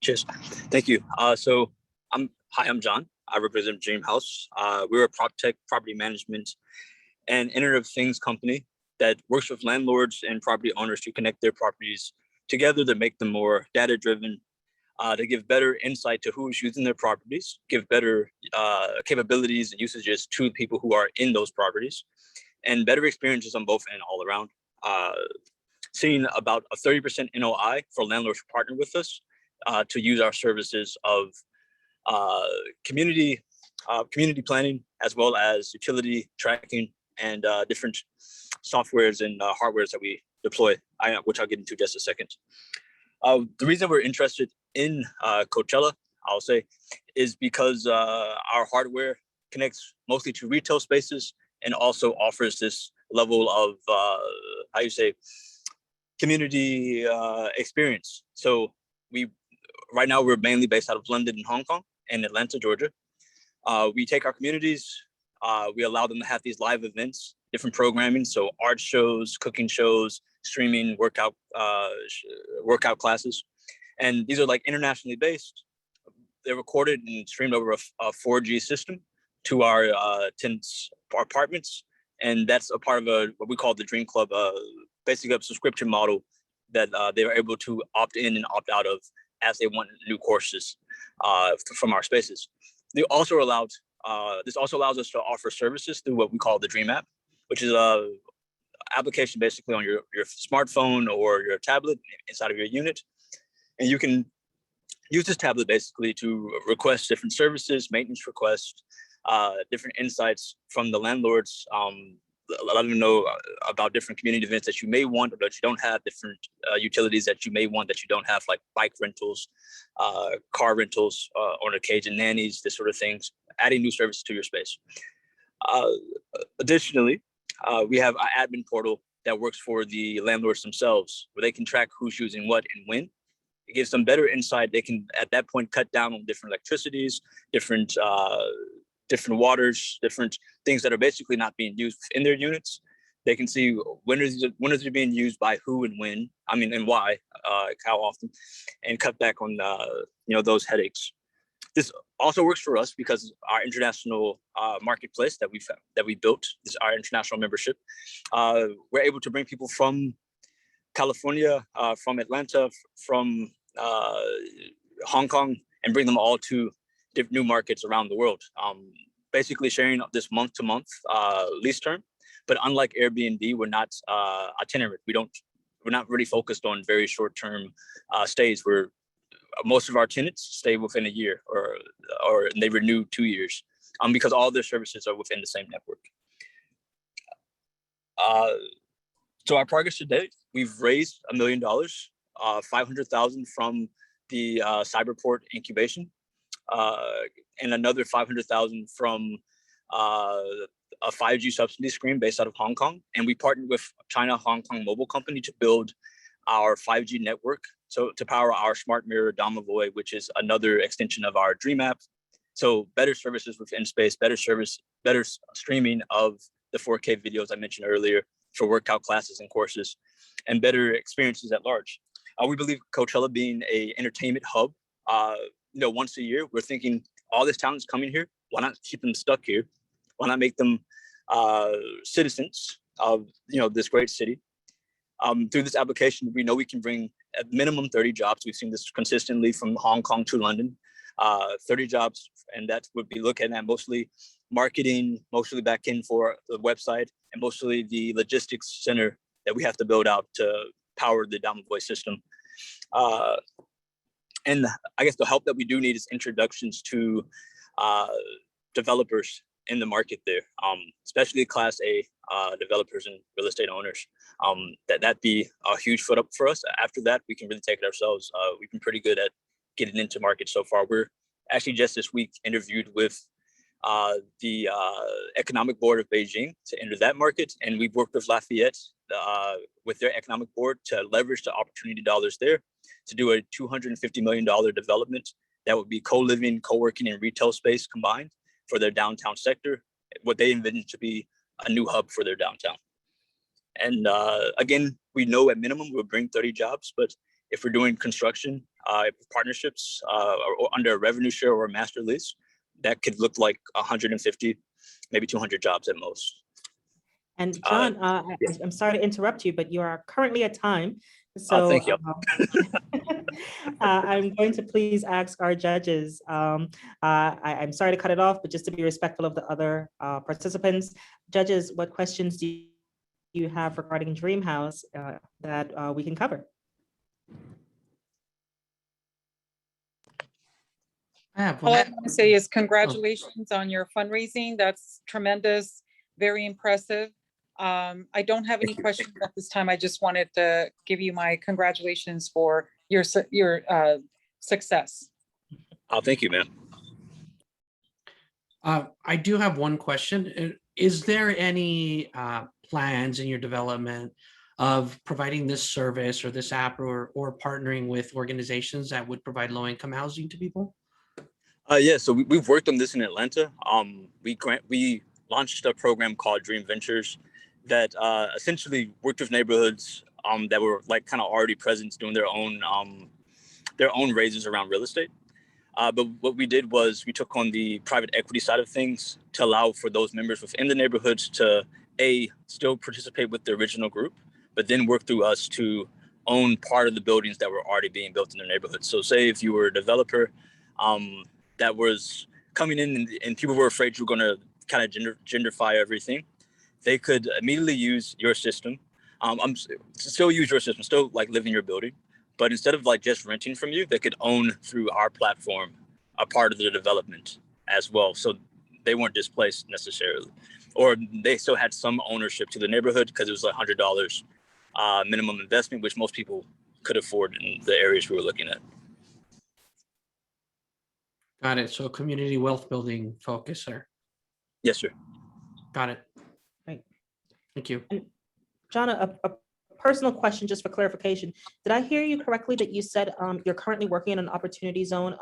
Cheers. Thank you. I'm John. I represent Dreamhouse. We're a prop tech, property management, and Internet of Things company that works with landlords and property owners to connect their properties together to make them more data-driven, to give better insight to who's using their properties, give better capabilities and usages to people who are in those properties, and better experiences on both and all around. Seeing about a 30% NOI for landlords who partner with us to use our services of community planning, as well as utility tracking and different softwares and hardwares that we deploy, which I'll get into just a second. The reason we're interested in Coachella, I'll say, is because our hardware connects mostly to retail spaces and also offers this level of, community experience. So right now we're mainly based out of London and Hong Kong and Atlanta, Georgia. We take our communities, we allow them to have these live events, different programming, so art shows, cooking shows, streaming, workout classes. And these are like internationally based. They're recorded and streamed over a 4G system to our tenants' apartments. And that's a part of what we call the Dream Club, basically a subscription model that they are able to opt in and opt out of as they want new courses from our spaces. This also allows us to offer services through what we call the Dream app, which is a application basically on your smartphone or your tablet inside of your unit. And you can use this tablet basically to request different services, maintenance requests, different insights from the landlords, let them know about different community events that you may want or that you don't have, different utilities that you may want that you don't have, like bike rentals, car rentals on occasion, nannies, this sort of things, adding new services to your space. Additionally, we have an admin portal that works for the landlords themselves, where they can track who's using what and when. It gives them better insight. They can, at that point, cut down on different electricities, different waters, different things that are basically not being used in their units. They can see when is it being used by who and when, and why, how often, and cut back on those headaches. This also works for us because our international marketplace that we built, this our international membership, we're able to bring people from California, from Atlanta, from Hong Kong, and bring them all to different new markets around the world. Basically sharing this month-to-month lease term, but unlike Airbnb, we're not itinerant. We're not really focused on very short-term stays. Most of our tenants stay within a year, or they renew 2 years, because all their services are within the same network. So our progress to date, we've raised $1 million, 500,000 from the Cyberport incubation, and another 500,000 from a 5G subsidy screen based out of Hong Kong. And we partnered with China Hong Kong Mobile Company to build our 5G network, so to power our smart mirror Domovoy, which is another extension of our Dream app. So better services within space, better streaming of the 4K videos I mentioned earlier for workout classes and courses, and better experiences at large. We believe Coachella being an entertainment hub, once a year, we're thinking all this talent's coming here. Why not keep them stuck here? Why not make them citizens of this great city? Through this application, we know we can bring at minimum 30 jobs. We've seen this consistently from Hong Kong to London, 30 jobs, and that would be looking at mostly marketing, mostly back end for the website, and mostly the logistics center that we have to build out to power the Domovoy system. And I guess the help that we do need is introductions to developers in the market there, especially Class A developers and real estate owners. That'd be a huge foot up for us. After that, we can really take it ourselves. We've been pretty good at getting into market so far. We're actually just this week interviewed with the Economic Board of Beijing to enter that market, and we've worked with Lafayette with their economic board to leverage the opportunity dollars there to do a $250 million development that would be co-living, co-working, and retail space combined for their downtown sector, what they envision to be a new hub for their downtown. And again, we know at minimum we'll bring 30 jobs, but if we're doing construction partnerships or under a revenue share or a master lease, that could look like 150, maybe 200 jobs at most. And John, yes. I'm sorry to interrupt you, but you are currently at time. So thank you. I'm going to please ask our judges. I'm sorry to cut it off, but just to be respectful of the other participants, judges, what questions do you have regarding Dream House that we can cover? All I want to say is congratulations on your fundraising. That's tremendous, very impressive. I don't have any questions at this time. I just wanted to give you my congratulations for your success. Oh, thank you, ma'am. I do have one question. Is there any plans in your development of providing this service or this app or partnering with organizations that would provide low-income housing to people? Yeah, so we've worked on this in Atlanta. We launched a program called Dream Ventures that essentially worked with neighborhoods that were like kind of already present doing their own raises around real estate. But what we did was we took on the private equity side of things to allow for those members within the neighborhoods to still participate with the original group, but then work through us to own part of the buildings that were already being built in the neighborhood. So say if you were a developer that was coming in and people were afraid you were going to kind of genderfy everything, they could immediately use your system. Still use your system, still like live in your building, but instead of like just renting from you, they could own through our platform a part of the development as well. So they weren't displaced necessarily, or they still had some ownership to the neighborhood because it was like $100 minimum investment, which most people could afford in the areas we were looking at. Got it. So community wealth building focus there. Yes, sir. Got it. Right. Thank you. And John, a personal question just for clarification. Did I hear you correctly that you said you're currently working in an opportunity zone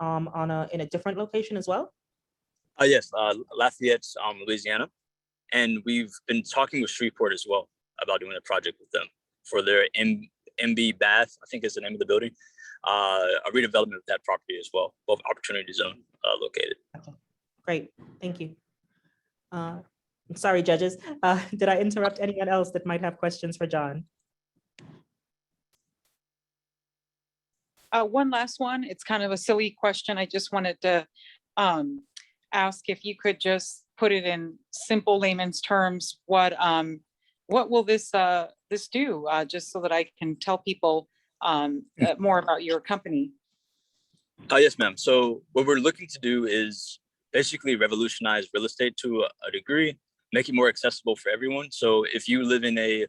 in a different location as well? Yes, Lafayette, Louisiana. And we've been talking with Shreveport as well about doing a project with them for their MB Bath, I think is the name of the building, a redevelopment of that property as well, both opportunity zone located. Okay. Great, thank you. I'm sorry, judges. Did I interrupt anyone else that might have questions for John? One last one. It's kind of a silly question. I just wanted to ask if you could just put it in simple layman's terms. What will this do? Just so that I can tell people more about your company. Yes, ma'am. So what we're looking to do is basically revolutionize real estate to a degree, make it more accessible for everyone. So if you live in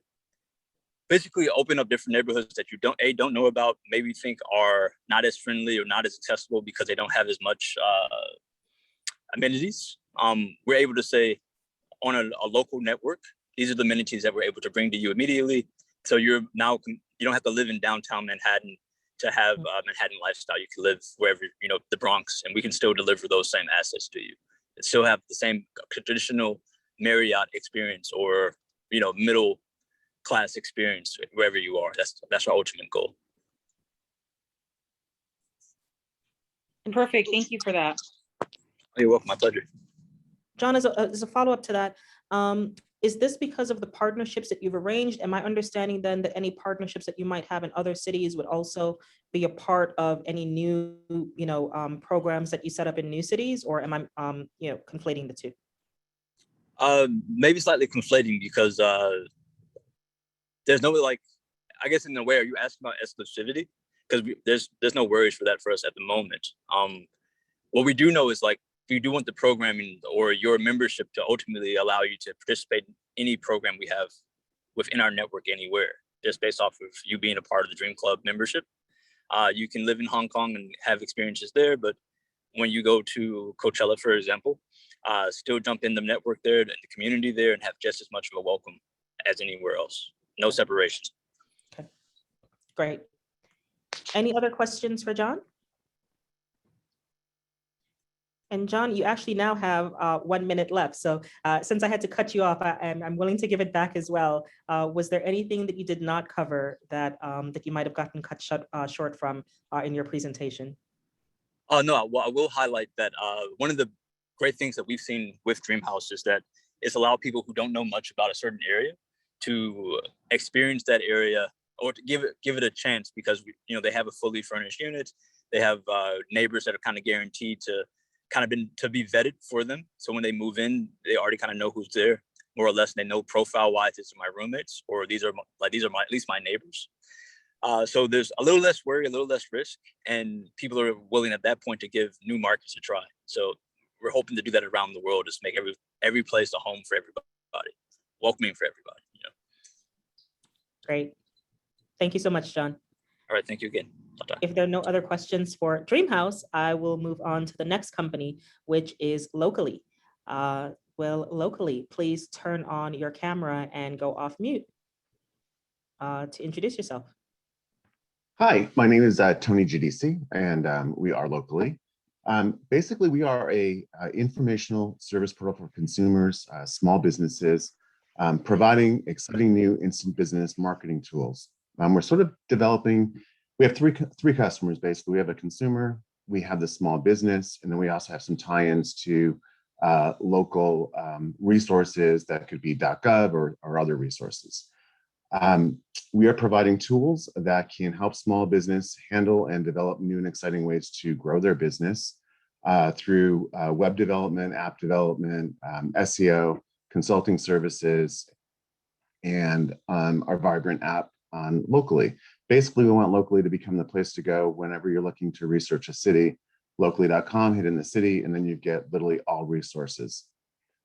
basically open up different neighborhoods that you don't know about, maybe think are not as friendly or not as accessible because they don't have as much amenities. We're able to say on a local network, these are the amenities that we're able to bring to you immediately. So you don't have to live in downtown Manhattan to have a Manhattan lifestyle. You can live wherever, the Bronx, and we can still deliver those same assets to you. And still have the same traditional Marriott experience or, middle class experience wherever you are. That's our ultimate goal. Perfect. Thank you for that. You're welcome. My pleasure. John, as a follow-up to that, is this because of the partnerships that you've arranged? Am I understanding then that any partnerships that you might have in other cities would also be a part of any new, programs that you set up in new cities, or am I, conflating the two? Maybe slightly conflating because there's no I guess in a way, are you asking about exclusivity? because there's no worries for that for us at the moment. What we do know is like, we do want the programming or your membership to ultimately allow you to participate in any program we have within our network anywhere, just based off of you being a part of the Dream Club membership. You can live in Hong Kong and have experiences there, but when you go to Coachella, for example, still jump in the network there, the community there, and have just as much of a welcome as anywhere else. No separation. Okay, great. Any other questions for John? And John, you actually now have 1 minute left. So since I had to cut you off, I'm willing to give it back as well. Was there anything that you did not cover that that you might have gotten cut short from in your presentation? Oh, no, well, I will highlight that one of the great things that we've seen with Dreamhouse is that it's allowed people who don't know much about a certain area to experience that area, or to give it a chance, because they have a fully furnished unit. They have neighbors that are kind of guaranteed to be vetted for them. So when they move in, they already kind of know who's there, more or less. They know profile wise, these are my roommates, or these are at least my neighbors. So there's a little less worry, a little less risk, and people are willing at that point to give new markets a try. So we're hoping to do that around the world, just make every place a home for everybody, welcoming for everybody. Great. Thank you so much, John. All right, thank you again. If there are no other questions for Dreamhouse, I will move on to the next company, which is Locally. Will Locally please turn on your camera and go off mute to introduce yourself? Hi, my name is Tony Giudice, and we are Locally. Basically, we are a informational service portal for consumers, small businesses, providing exciting new instant business marketing tools. We're sort of developing. We have three customers, basically. We have a consumer, we have the small business, and then we also have some tie-ins to local resources that could be .gov or other resources. We are providing tools that can help small business handle and develop new and exciting ways to grow their business through web development, app development, SEO, consulting services, and our vibrant app on Locally. Basically, we want Locally to become the place to go whenever you're looking to research a city. Locally.com, hit in the city, and then you get literally all resources.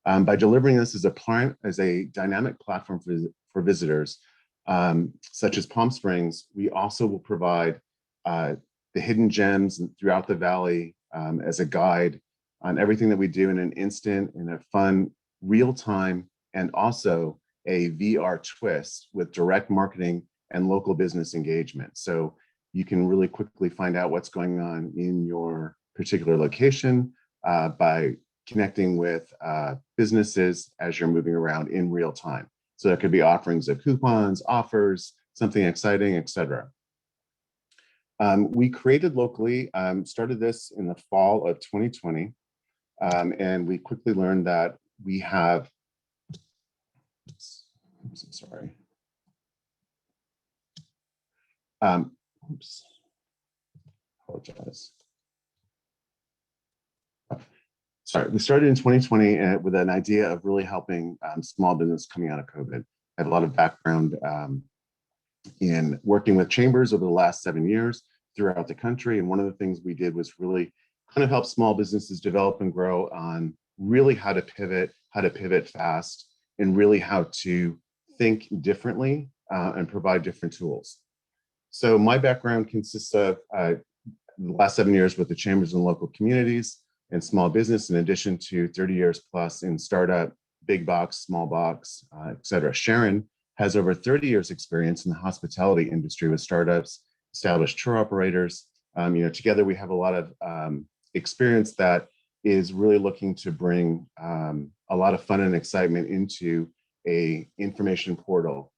By delivering this as a dynamic platform for visitors, such as Palm Springs, we also will provide the hidden gems throughout the valley as a guide on everything that we do in an instant, in a fun, real-time, and also a VR twist with direct marketing and local business engagement. So you can really quickly find out what's going on in your particular location by connecting with businesses as you're moving around in real time. So there could be offerings of coupons, offers, something exciting, etc. We created Locally, started this in the fall of 2020, and we quickly learned that we have, sorry. Apologize. Sorry, we started in 2020 with an idea of really helping small business coming out of COVID. I have a lot of background in working with chambers over the last 7 years throughout the country. And one of the things we did was really kind of help small businesses develop and grow on really how to pivot fast, and really how to think differently and provide different tools. So my background consists of the last 7 years with the chambers and local communities and small business, in addition to 30 years plus in startup, big box, small box, et cetera. Sharon has over 30 years experience in the hospitality industry with startups, established tour operators. Together we have a lot of experience that is really looking to bring a lot of fun and excitement into a information portal.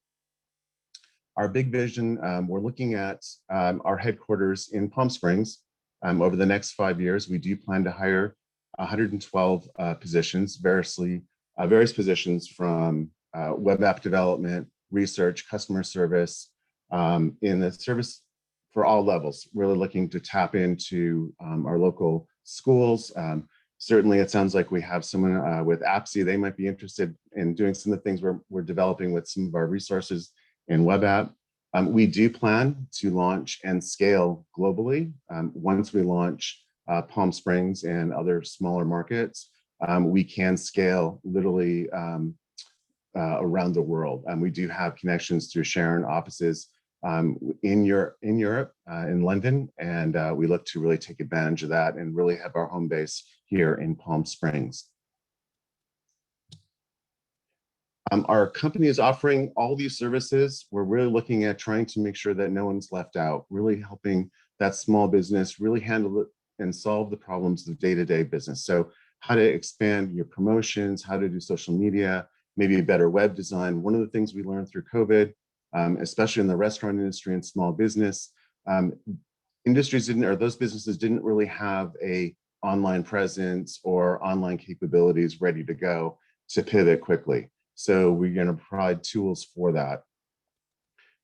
Our big vision, we're looking at our headquarters in Palm Springs. Over the next 5 years, we do plan to hire 112 positions, various positions from web app development, research, customer service, in the service for all levels. Really looking to tap into our local schools. Certainly, it sounds like we have someone with APSI. They might be interested in doing some of the things we're developing with some of our resources in web app. We do plan to launch and scale globally. Once we launch Palm Springs and other smaller markets, we can scale literally around the world. We do have connections through Sharon offices in Europe, in London, and we look to really take advantage of that and really have our home base here in Palm Springs. Our company is offering all these services. We're really looking at trying to make sure that no one's left out, really helping that small business really handle it and solve the problems of day-to-day business. So how to expand your promotions, how to do social media, maybe better web design. One of the things we learned through COVID, especially in the restaurant industry and small business, those businesses didn't really have a online presence or online capabilities ready to go to pivot quickly. So we're going to provide tools for that.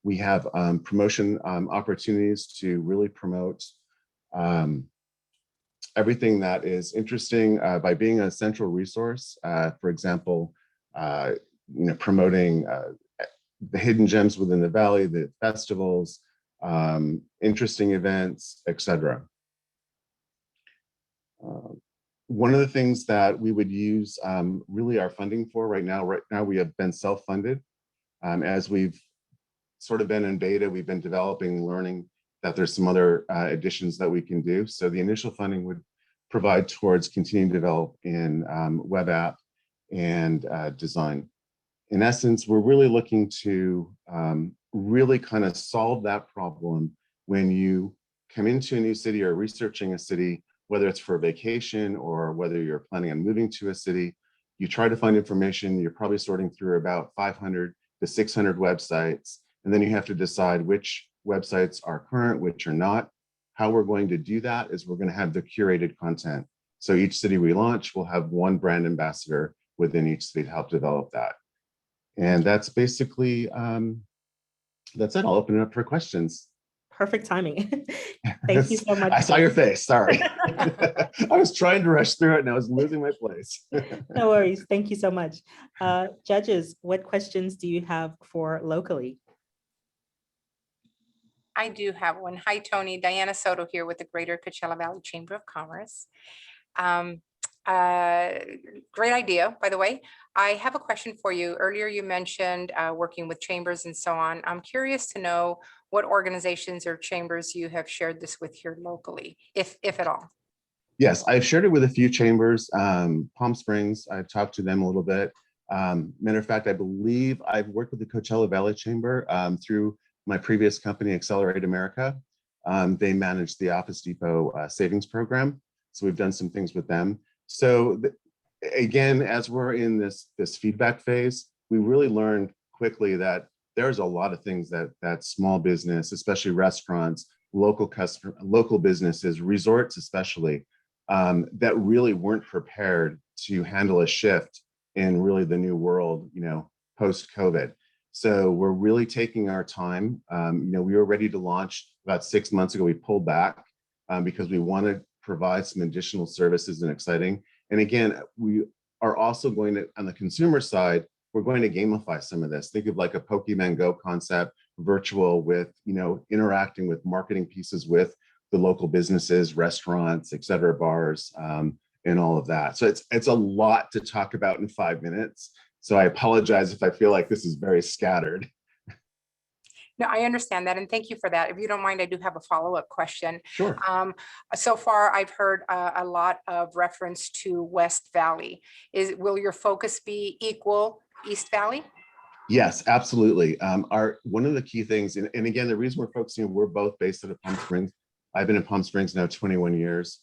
We have promotion opportunities to really promote everything that is interesting by being a central resource. For example, promoting the hidden gems within the valley, the festivals, interesting events, etc. One of the things that we would use really our funding for right now we have been self-funded. As we've sort of been in beta, we've been developing, learning that there's some other additions that we can do. So the initial funding would provide towards continuing to develop in web app and design. In essence, we're really looking to really kind of solve that problem when you come into a new city or researching a city, whether it's for a vacation or whether you're planning on moving to a city. You try to find information, you're probably sorting through about 500 to 600 websites, and then you have to decide which websites are current, which are not. How we're going to do that is we're going to have the curated content. So each city we launch will have one brand ambassador within each city to help develop that. And that's basically, that's it. I'll open it up for questions. Perfect timing. Thank you so much. I saw your face, sorry. I was trying to rush through it and I was losing my place. No worries, thank you so much. Judges, what questions do you have for locally? I do have one. Hi, Tony. Diana Soto here with the Greater Coachella Valley Chamber of Commerce. Great idea, by the way. I have a question for you. Earlier, you mentioned working with chambers and so on. I'm curious to know what organizations or chambers you have shared this with here locally, if at all. Yes, I've shared it with a few chambers. Palm Springs, I've talked to them a little bit. Matter of fact, I believe I've worked with the Coachella Valley Chamber through my previous company, Accelerate America. They manage the Office Depot savings program. So we've done some things with them. So again, as we're in this feedback phase, we really learned quickly that there's a lot of things that small business, especially restaurants, local businesses, resorts especially, that really weren't prepared to handle a shift in really the new world, post-COVID. So we're really taking our time. We were ready to launch about 6 months ago. We pulled back because we want to provide some additional services and exciting. And again, we are also going to, on the consumer side, we're going to gamify some of this. Think of like a Pokemon Go concept, virtual with, interacting with marketing pieces with the local businesses, restaurants, et cetera, bars, and all of that. So it's a lot to talk about in 5 minutes. So I apologize if I feel like this is very scattered. No, I understand that, and thank you for that. If you don't mind, I do have a follow-up question. Sure. So far, I've heard a lot of reference to West Valley. Will your focus be equal East Valley? Yes, absolutely. One of the key things, and again, the reason we're focusing, we're both based out of Palm Springs. I've been in Palm Springs now 21 years.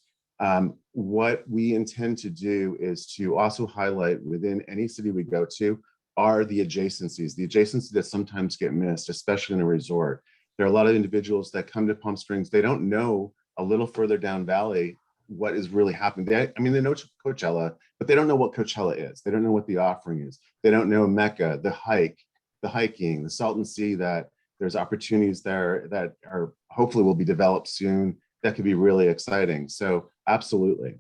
What we intend to do is to also highlight within any city we go to are the adjacencies that sometimes get missed, especially in a resort. There are a lot of individuals that come to Palm Springs, they don't know a little further down valley what is really happening. They know Coachella, but they don't know what Coachella is. They don't know what the offering is. They don't know Mecca, the hiking, the Salton Sea, that there's opportunities there that are hopefully will be developed soon that could be really exciting. So absolutely.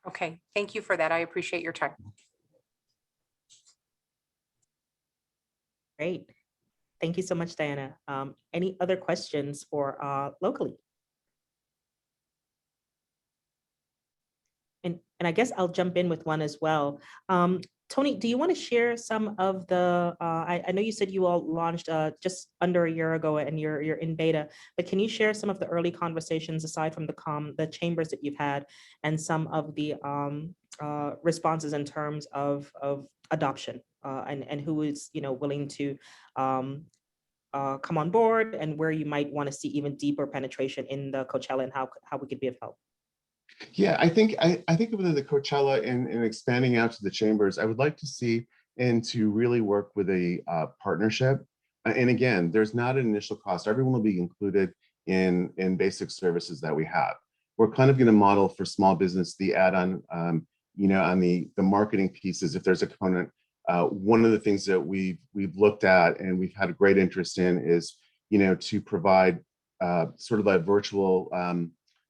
Okay, thank you for that. I appreciate your time. Great. Thank you so much, Diana. Any other questions for locally? And I guess I'll jump in with one as well. Tony, do you want to share some of the, I know you said you all launched just under a year ago and you're in beta, but can you share some of the early conversations aside from the chambers that you've had and some of the responses in terms of adoption and who is, willing to come on board and where you might want to see even deeper penetration in the Coachella and how we could be of help? Yeah, I think within the Coachella and expanding out to the chambers, I would like to see and to really work with a partnership. And again, there's not an initial cost. Everyone will be included in basic services that we have. We're kind of going to model for small business the add-on, on the marketing pieces. If there's a component, one of the things that we've looked at and we've had a great interest in is to provide sort of that virtual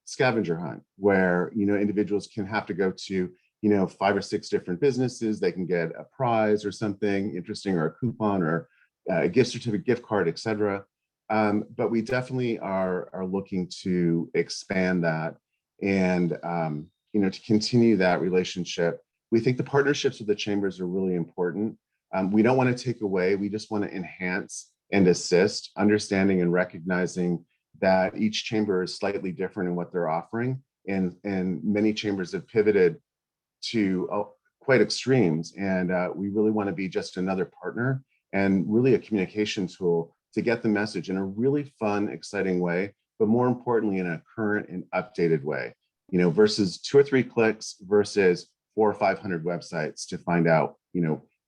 scavenger hunt where individuals can have to go to 5 or 6 different businesses. They can get a prize or something interesting or a coupon or a gift certificate, gift card, etc. But we definitely are looking to expand that and to continue that relationship. We think the partnerships with the chambers are really important. We don't want to take away, we just want to enhance and assist, understanding and recognizing that each chamber is slightly different in what they're offering. And many chambers have pivoted to quite extremes. And we really want to be just another partner and really a communication tool to get the message in a really fun, exciting way, but more importantly, in a current and updated way, versus 2 or 3 clicks versus 400 or 500 websites to find out,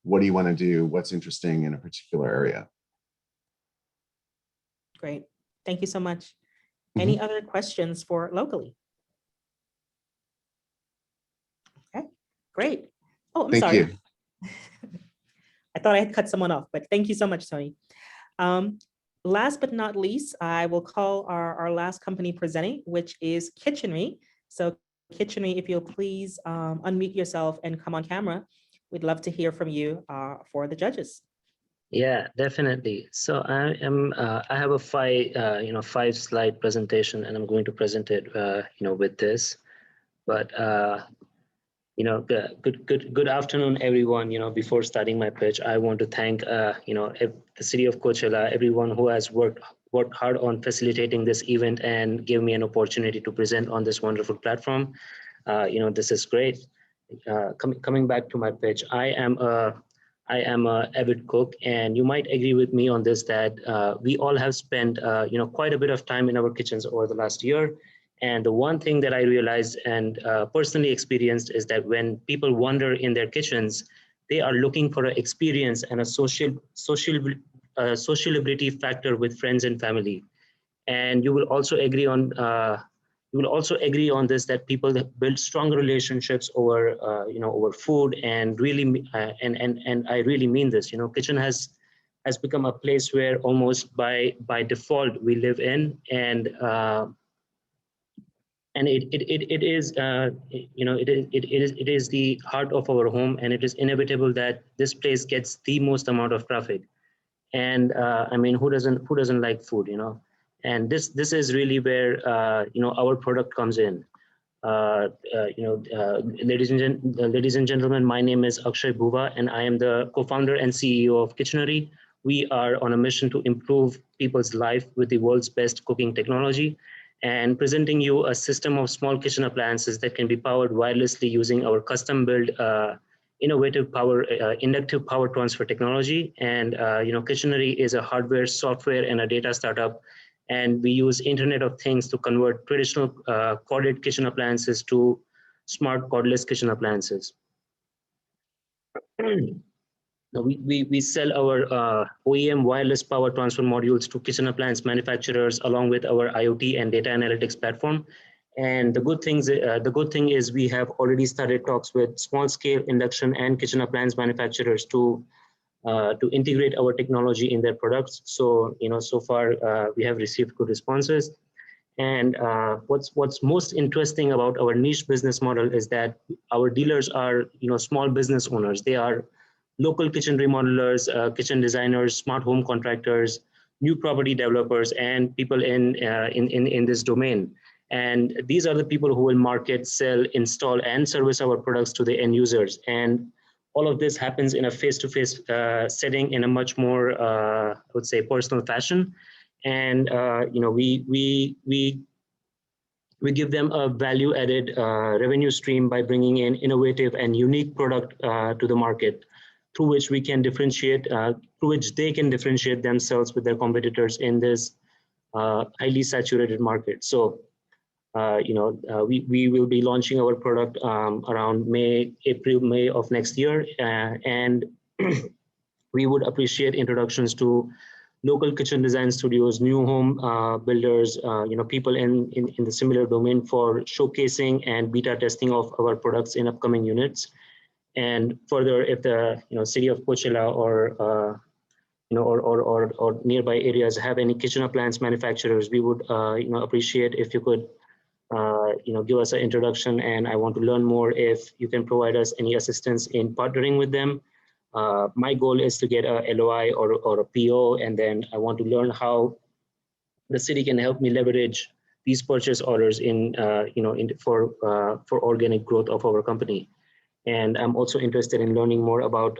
what do you want to do? What's interesting in a particular area? Great. Thank you so much. Any other questions for locally? Okay, great. Oh, I'm Thank sorry. you. I thought I had cut someone off, but thank you so much, Tony. Last but not least, I will call our last company presenting, which is Kitchenery. So Kitchenery, if you'll please unmute yourself and come on camera. We'd love to hear from you for the judges. Yeah, definitely. So I have a 5-slide presentation, and I'm going to present it, with this. But good afternoon, everyone. Before starting my pitch, I want to thank the City of Coachella, everyone who has worked hard on facilitating this event and give me an opportunity to present on this wonderful platform. This is great. Coming back to my pitch, I am a avid cook, and you might agree with me on this that we all have spent quite a bit of time in our kitchens over the last year. And the one thing that I realized and personally experienced is that when people wander in their kitchens, they are looking for an experience and a sociability factor with friends and family. And you will also agree on this that people build strong relationships over over food, and really and I really mean this. Kitchen has become a place where almost by default we live in, and it is the heart of our home, and it is inevitable that this place gets the most amount of traffic. And who doesn't like food, and this is really where our product comes in. Ladies and gentlemen, my name is Akshay Bhuva, and I am the co-founder and CEO of Kitchenery. We are on a mission to improve people's life with the world's best cooking technology, and presenting you a system of small kitchen appliances that can be powered wirelessly using our custom-built innovative inductive power transfer technology. And Kitchenery is a hardware, software, and a data startup, and we use Internet of Things to convert traditional corded kitchen appliances to smart cordless kitchen appliances. We sell our OEM wireless power transfer modules to kitchen appliance manufacturers along with our IoT and data analytics platform. And the good thing is we have already started talks with small scale induction and kitchen appliance manufacturers to integrate our technology in their products. So so far we have received good responses. And what's most interesting about our niche business model is that our dealers are small business owners. They are local kitchen remodelers, kitchen designers, smart home contractors, new property developers, and people in this domain. And these are the people who will market, sell, install, and service our products to the end users. And all of this happens in a face-to-face setting in a much more, I would say, personal fashion. And we give them a value-added revenue stream by bringing in innovative and unique product to the market, through which we can differentiate, through which they can differentiate themselves with their competitors in this highly saturated market. So, we will be launching our product around April, May of next year, and we would appreciate introductions to local kitchen design studios, new home builders, people in the similar domain for showcasing and beta testing of our products in upcoming units. And further, if the city of Coachella or nearby areas have any kitchen appliance manufacturers, we would appreciate if you could give us an introduction, and I want to learn more if you can provide us any assistance in partnering with them. My goal is to get a LOI or a PO, and then I want to learn how the city can help me leverage these purchase orders for organic growth of our company. And I'm also interested in learning more about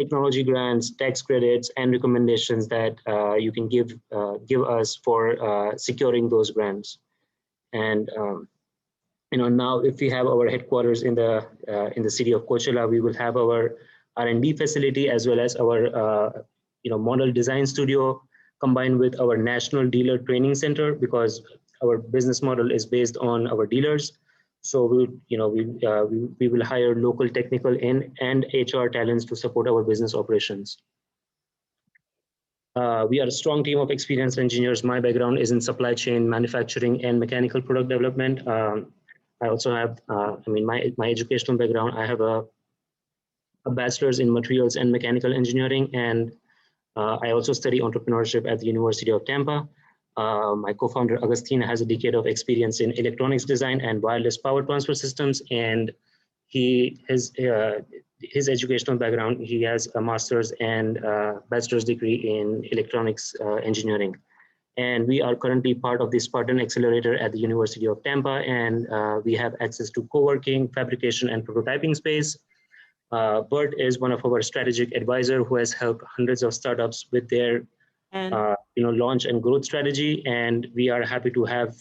technology grants, tax credits, and recommendations that you can give us for securing those grants. And now if we have our headquarters in the city of Coachella, we will have our R&D facility as well as our model design studio, combined with our national dealer training center, because our business model is based on our dealers. So we will hire local technical and HR talents to support our business operations. We are a strong team of experienced engineers. My background is in supply chain, manufacturing, and mechanical product development. I also have, my educational background, I have a bachelor's in materials and mechanical engineering, and I also study entrepreneurship at the University of Tampa. My co-founder, Agustin, has a decade of experience in electronics design and wireless power transfer systems, and his educational background, he has a master's and bachelor's degree in electronics engineering. And we are currently part of the Spartan Accelerator at the University of Tampa, and we have access to co-working, fabrication, and prototyping space. Bert is one of our strategic advisor who has helped hundreds of startups with their launch and growth strategy, and we are happy to have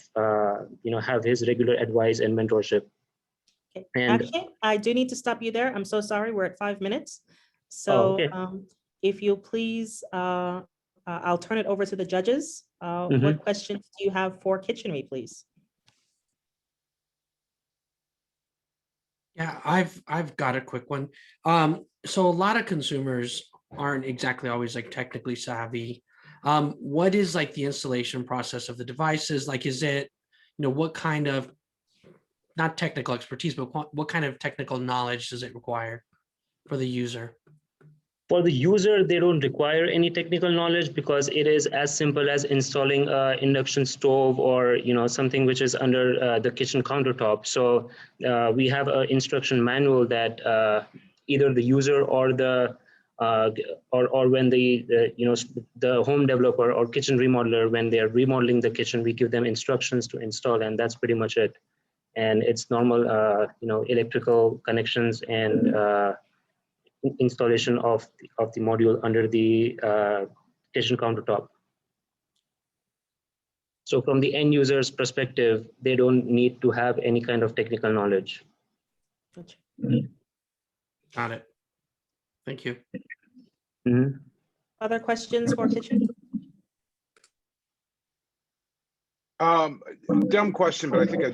his regular advice and mentorship. Okay. And actually, I do need to stop you there. I'm so sorry. We're at 5 minutes. So if you please, I'll turn it over to the judges. What questions do you have for Kitchenry, please? Yeah, I've got a quick one. So a lot of consumers aren't exactly always like technically savvy. What is like the installation process of the devices? Like, is it, what kind of, not technical expertise, but what kind of technical knowledge does it require for the user? For the user, they don't require any technical knowledge, because it is as simple as installing an induction stove or something which is under the kitchen countertop. So we have an instruction manual that either the user or the or when the home developer or kitchen remodeler, when they are remodeling the kitchen, we give them instructions to install, and that's pretty much it. And it's normal electrical connections and installation of the module under the kitchen countertop. So from the end user's perspective, they don't need to have any kind of technical knowledge. Gotcha. Got it. Thank you. Other questions for Kitchen? Dumb question, but I think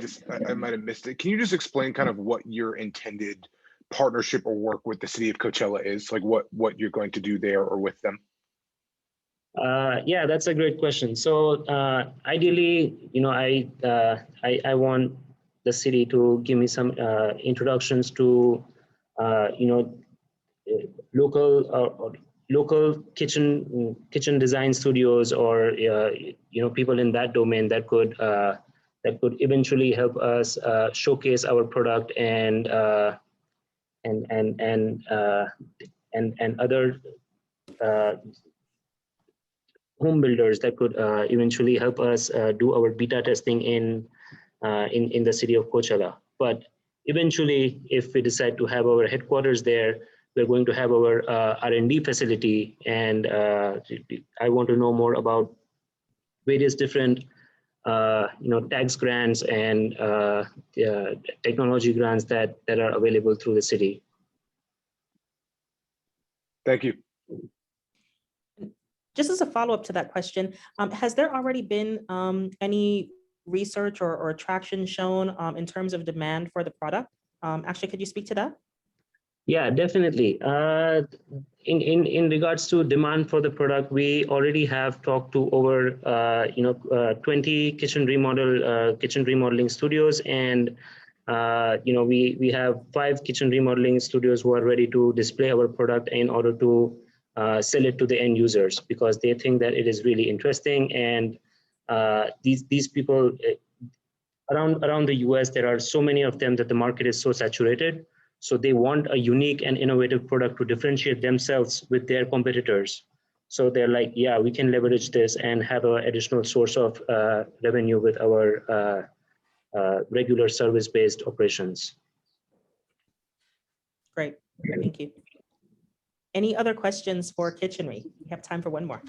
I might have missed it. Can you just explain kind of what your intended partnership or work with the City of Coachella is, like what you're going to do there or with them? Yeah, that's a great question. So ideally, I want the city to give me some introductions to local kitchen design studios, or people in that domain that could eventually help us showcase our product and and other home builders that could eventually help us do our beta testing in the city of Coachella. But eventually, if we decide to have our headquarters there, we're going to have our R&D facility, and I want to know more about various different tax grants and technology grants that are available through the city. Thank you. Just as a follow-up to that question, has there already been any research or traction shown in terms of demand for the product? Actually, could you speak to that? Yeah, definitely. In regards to demand for the product, we already have talked to over 20 kitchen remodeling studios, and we have 5 kitchen remodeling studios who are ready to display our product in order to sell it to the end users, because they think that it is really interesting. And these people around the US, there are so many of them that the market is so saturated. So they want a unique and innovative product to differentiate themselves with their competitors. So they're like, yeah, we can leverage this and have an additional source of revenue with our regular service-based operations. Great, thank you. Any other questions for Kitchenery? We have time for one more.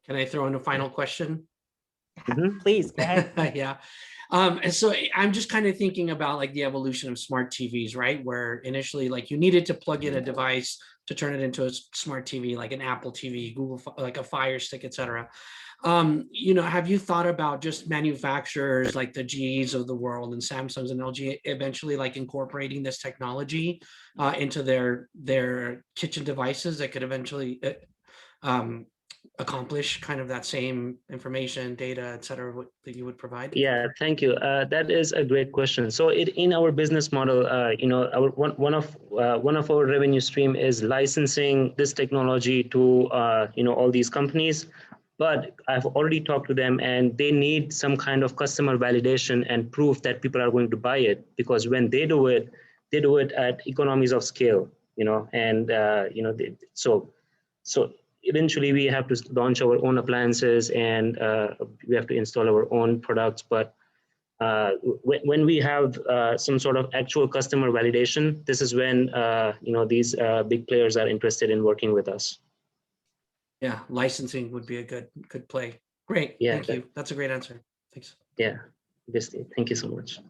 Can I throw in a final question? Please, go ahead. Yeah. And so I'm just kind of thinking about like the evolution of smart TVs, right? Where initially like you needed to plug in a device to turn it into a smart TV, like an Apple TV, Google, like a Fire Stick, etc. Have you thought about just manufacturers like the GEs of the world and Samsungs and LG eventually like incorporating this technology into their kitchen devices that could eventually accomplish kind of that same information, data, et cetera, that you would provide? Yeah, thank you. That is a great question. So in our business model, one of our revenue stream is licensing this technology to all these companies. But I've already talked to them, and they need some kind of customer validation and proof that people are going to buy it, because when they do it at economies of scale, and so eventually we have to launch our own appliances, and we have to install our own products. But when we have some sort of actual customer validation, this is when these big players are interested in working with us. Yeah, licensing would be a good play. Great, Yeah, thank you. That's a great answer. Thanks. Yeah, obviously. Thank you so much.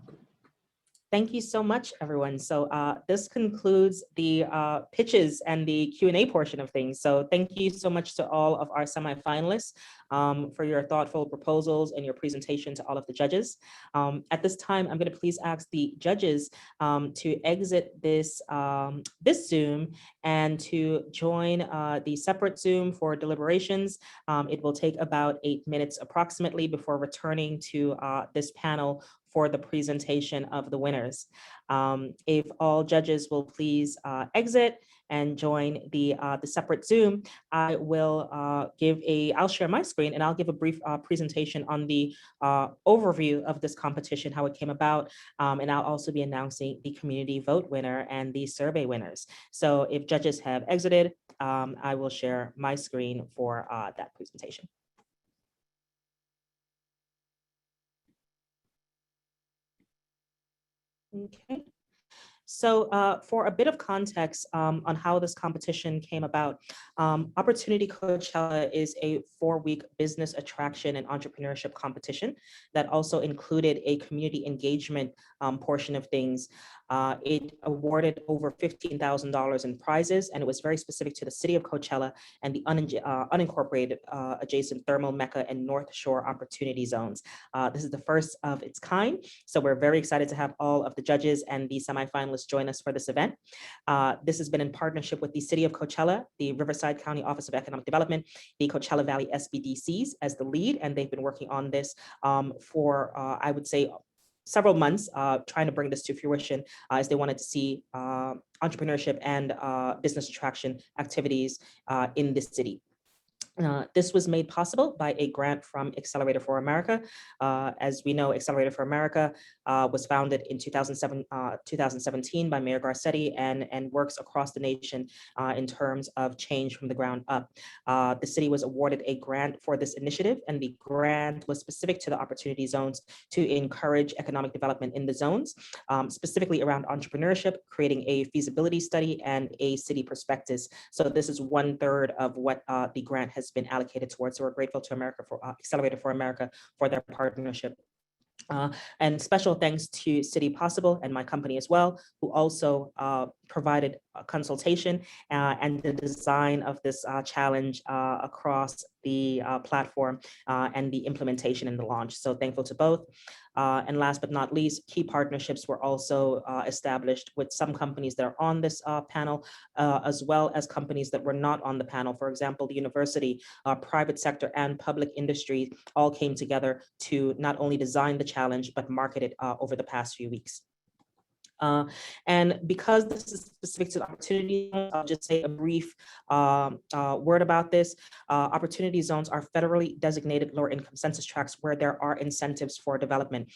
Thank you so much, everyone. So this concludes the pitches and the Q&A portion of things. So thank you so much to all of our semifinalists for your thoughtful proposals and your presentation to all of the judges. At this time, I'm going to please ask the judges to exit this Zoom and to join the separate Zoom for deliberations. It will take about 8 minutes approximately before returning to this panel for the presentation of the winners. If all judges will please exit and join the separate Zoom, I'll share my screen and I'll give a brief presentation on the overview of this competition, how it came about, and I'll also be announcing the community vote winner and the survey winners. So if judges have exited, I will share my screen for that presentation. Okay. So for a bit of context on how this competition came about, Opportunity Coachella is a 4-week business attraction and entrepreneurship competition that also included a community engagement portion of things. It awarded over $15,000 in prizes, and it was very specific to the city of Coachella and the unincorporated adjacent Thermal Mecca and North Shore opportunity zones. This is the first of its kind, so we're very excited to have all of the judges and the semifinalists join us for this event. This has been in partnership with the City of Coachella, the Riverside County Office of Economic Development, the Coachella Valley SBDCs as the lead, and they've been working on this for, I would say, several months, trying to bring this to fruition as they wanted to see entrepreneurship and business attraction activities in this city. This was made possible by a grant from Accelerator for America. As we know, Accelerator for America was founded in 2017 by Mayor Garcetti and works across the nation in terms of change from the ground up. The city was awarded a grant for this initiative, and the grant was specific to the opportunity zones to encourage economic development in the zones, specifically around entrepreneurship, creating a feasibility study and a city prospectus. So this is 1/3 of what the grant has been allocated towards. So we're grateful to America for Accelerator for America for their partnership. And special thanks to City Possible and my company as well, who also provided a consultation and the design of this challenge across the platform and the implementation and the launch. So thankful to both. And last but not least, key partnerships were also established with some companies that are on this panel, as well as companies that were not on the panel. For example, the university, private sector, and public industry all came together to not only design the challenge, but market it over the past few weeks. And because this is specific to the opportunity, I'll just say a brief word about this. Opportunity zones are federally designated lower income census tracts where there are incentives for development.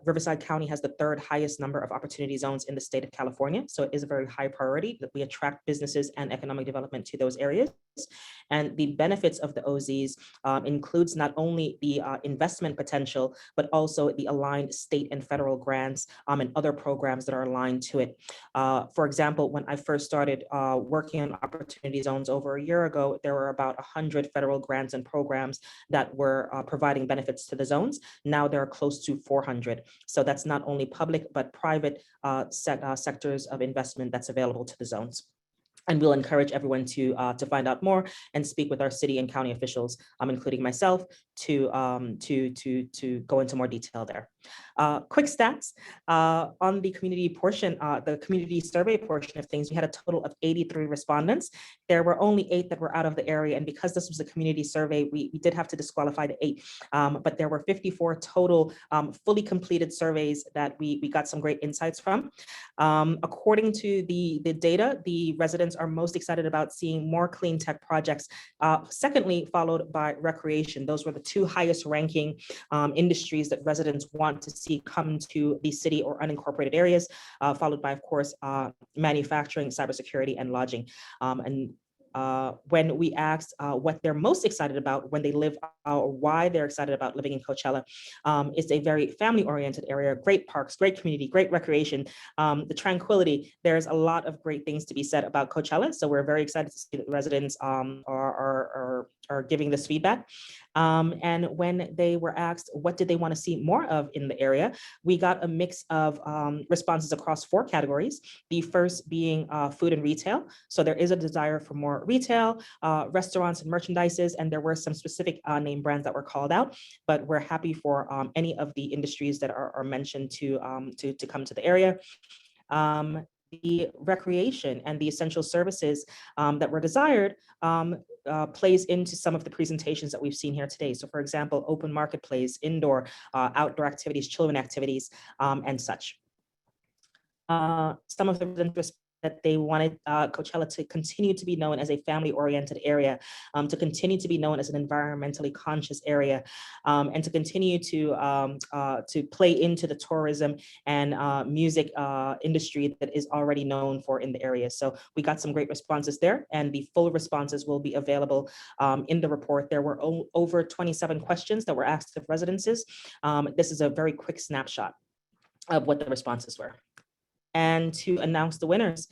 Riverside County has the 3rd highest number of opportunity zones in the state of California. So it is a very high priority that we attract businesses and economic development to those areas. And the benefits of the OZs includes not only the investment potential, but also the aligned state and federal grants and other programs that are aligned to it. For example, when I first started working on opportunity zones over a year ago, there were about 100 federal grants and programs that were providing benefits to the zones. Now there are close to 400. So that's not only public, but private sectors of investment that's available to the zones. And we'll encourage everyone to find out more and speak with our city and county officials, including myself, to go into more detail there. Quick stats on the community portion, the community survey portion of things. We had a total of 83 respondents. There were only 8 that were out of the area, and because this was a community survey, we did have to disqualify the 8. But there were 54 total fully completed surveys that we got some great insights from. According to the data, the residents are most excited about seeing more clean tech projects. Secondly, followed by recreation. Those were the 2 highest ranking industries that residents want to see come to the city or unincorporated areas, followed by, of course, manufacturing, cybersecurity, and lodging. When we asked what they're most excited about when they live or why they're excited about living in Coachella, it's a very family-oriented area, great parks, great community, great recreation, the tranquility. There's a lot of great things to be said about Coachella. So we're very excited to see that residents are giving this feedback. And when they were asked what did they want to see more of in the area, we got a mix of responses across 4 categories. The first being food and retail. So there is a desire for more retail, restaurants and merchandises, and there were some specific name brands that were called out, but we're happy for any of the industries that are mentioned to come to the area. The recreation and the essential services that were desired plays into some of the presentations that we've seen here today. So for example, open marketplace, indoor, outdoor activities, children activities, and such. Some of the residents that they wanted Coachella to continue to be known as a family-oriented area, to continue to be known as an environmentally conscious area, and to continue to play into the tourism and music industry that is already known for in the area. So we got some great responses there, and the full responses will be available in the report. There were over 27 questions that were asked of residences. This is a very quick snapshot of what the responses were. And to announce the winners,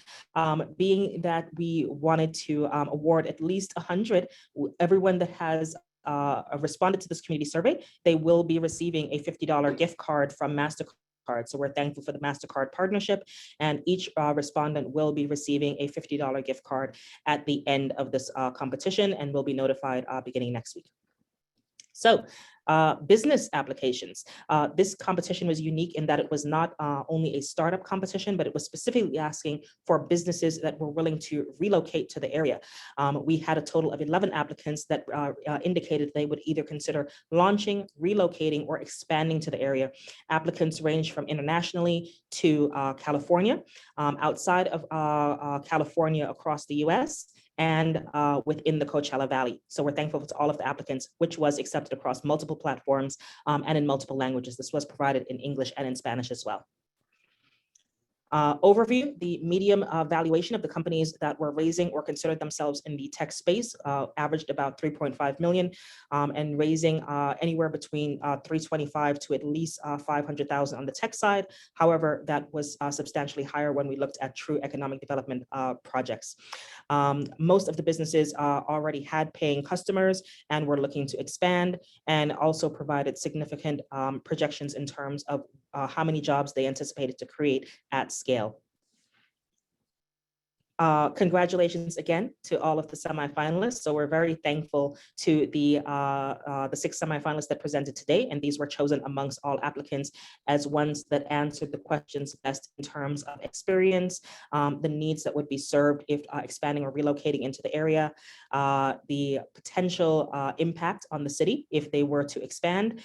being that we wanted to award at least 100, everyone that has responded to this community survey, they will be receiving a $50 gift card from MasterCard. So we're thankful for the MasterCard partnership, and each respondent will be receiving a $50 gift card at the end of this competition, and will be notified beginning next week. So business applications. This competition was unique in that it was not only a startup competition, but it was specifically asking for businesses that were willing to relocate to the area. We had a total of 11 applicants that indicated they would either consider launching, relocating, or expanding to the area. Applicants range from internationally to California, outside of California across the US, and within the Coachella Valley. So we're thankful to all of the applicants, which was accepted across multiple platforms and in multiple languages. This was provided in English and in Spanish as well. Overview, the medium valuation of the companies that were raising or considered themselves in the tech space averaged about 3.5 million and raising anywhere between 325 to at least 500,000 on the tech side. However, that was substantially higher when we looked at true economic development projects. Most of the businesses already had paying customers and were looking to expand, and also provided significant projections in terms of how many jobs they anticipated to create at scale. Congratulations again to all of the semifinalists. So we're very thankful to the 6 semifinalists that presented today, and these were chosen amongst all applicants as ones that answered the questions best in terms of experience, the needs that would be served if expanding or relocating into the area, the potential impact on the city if they were to expand,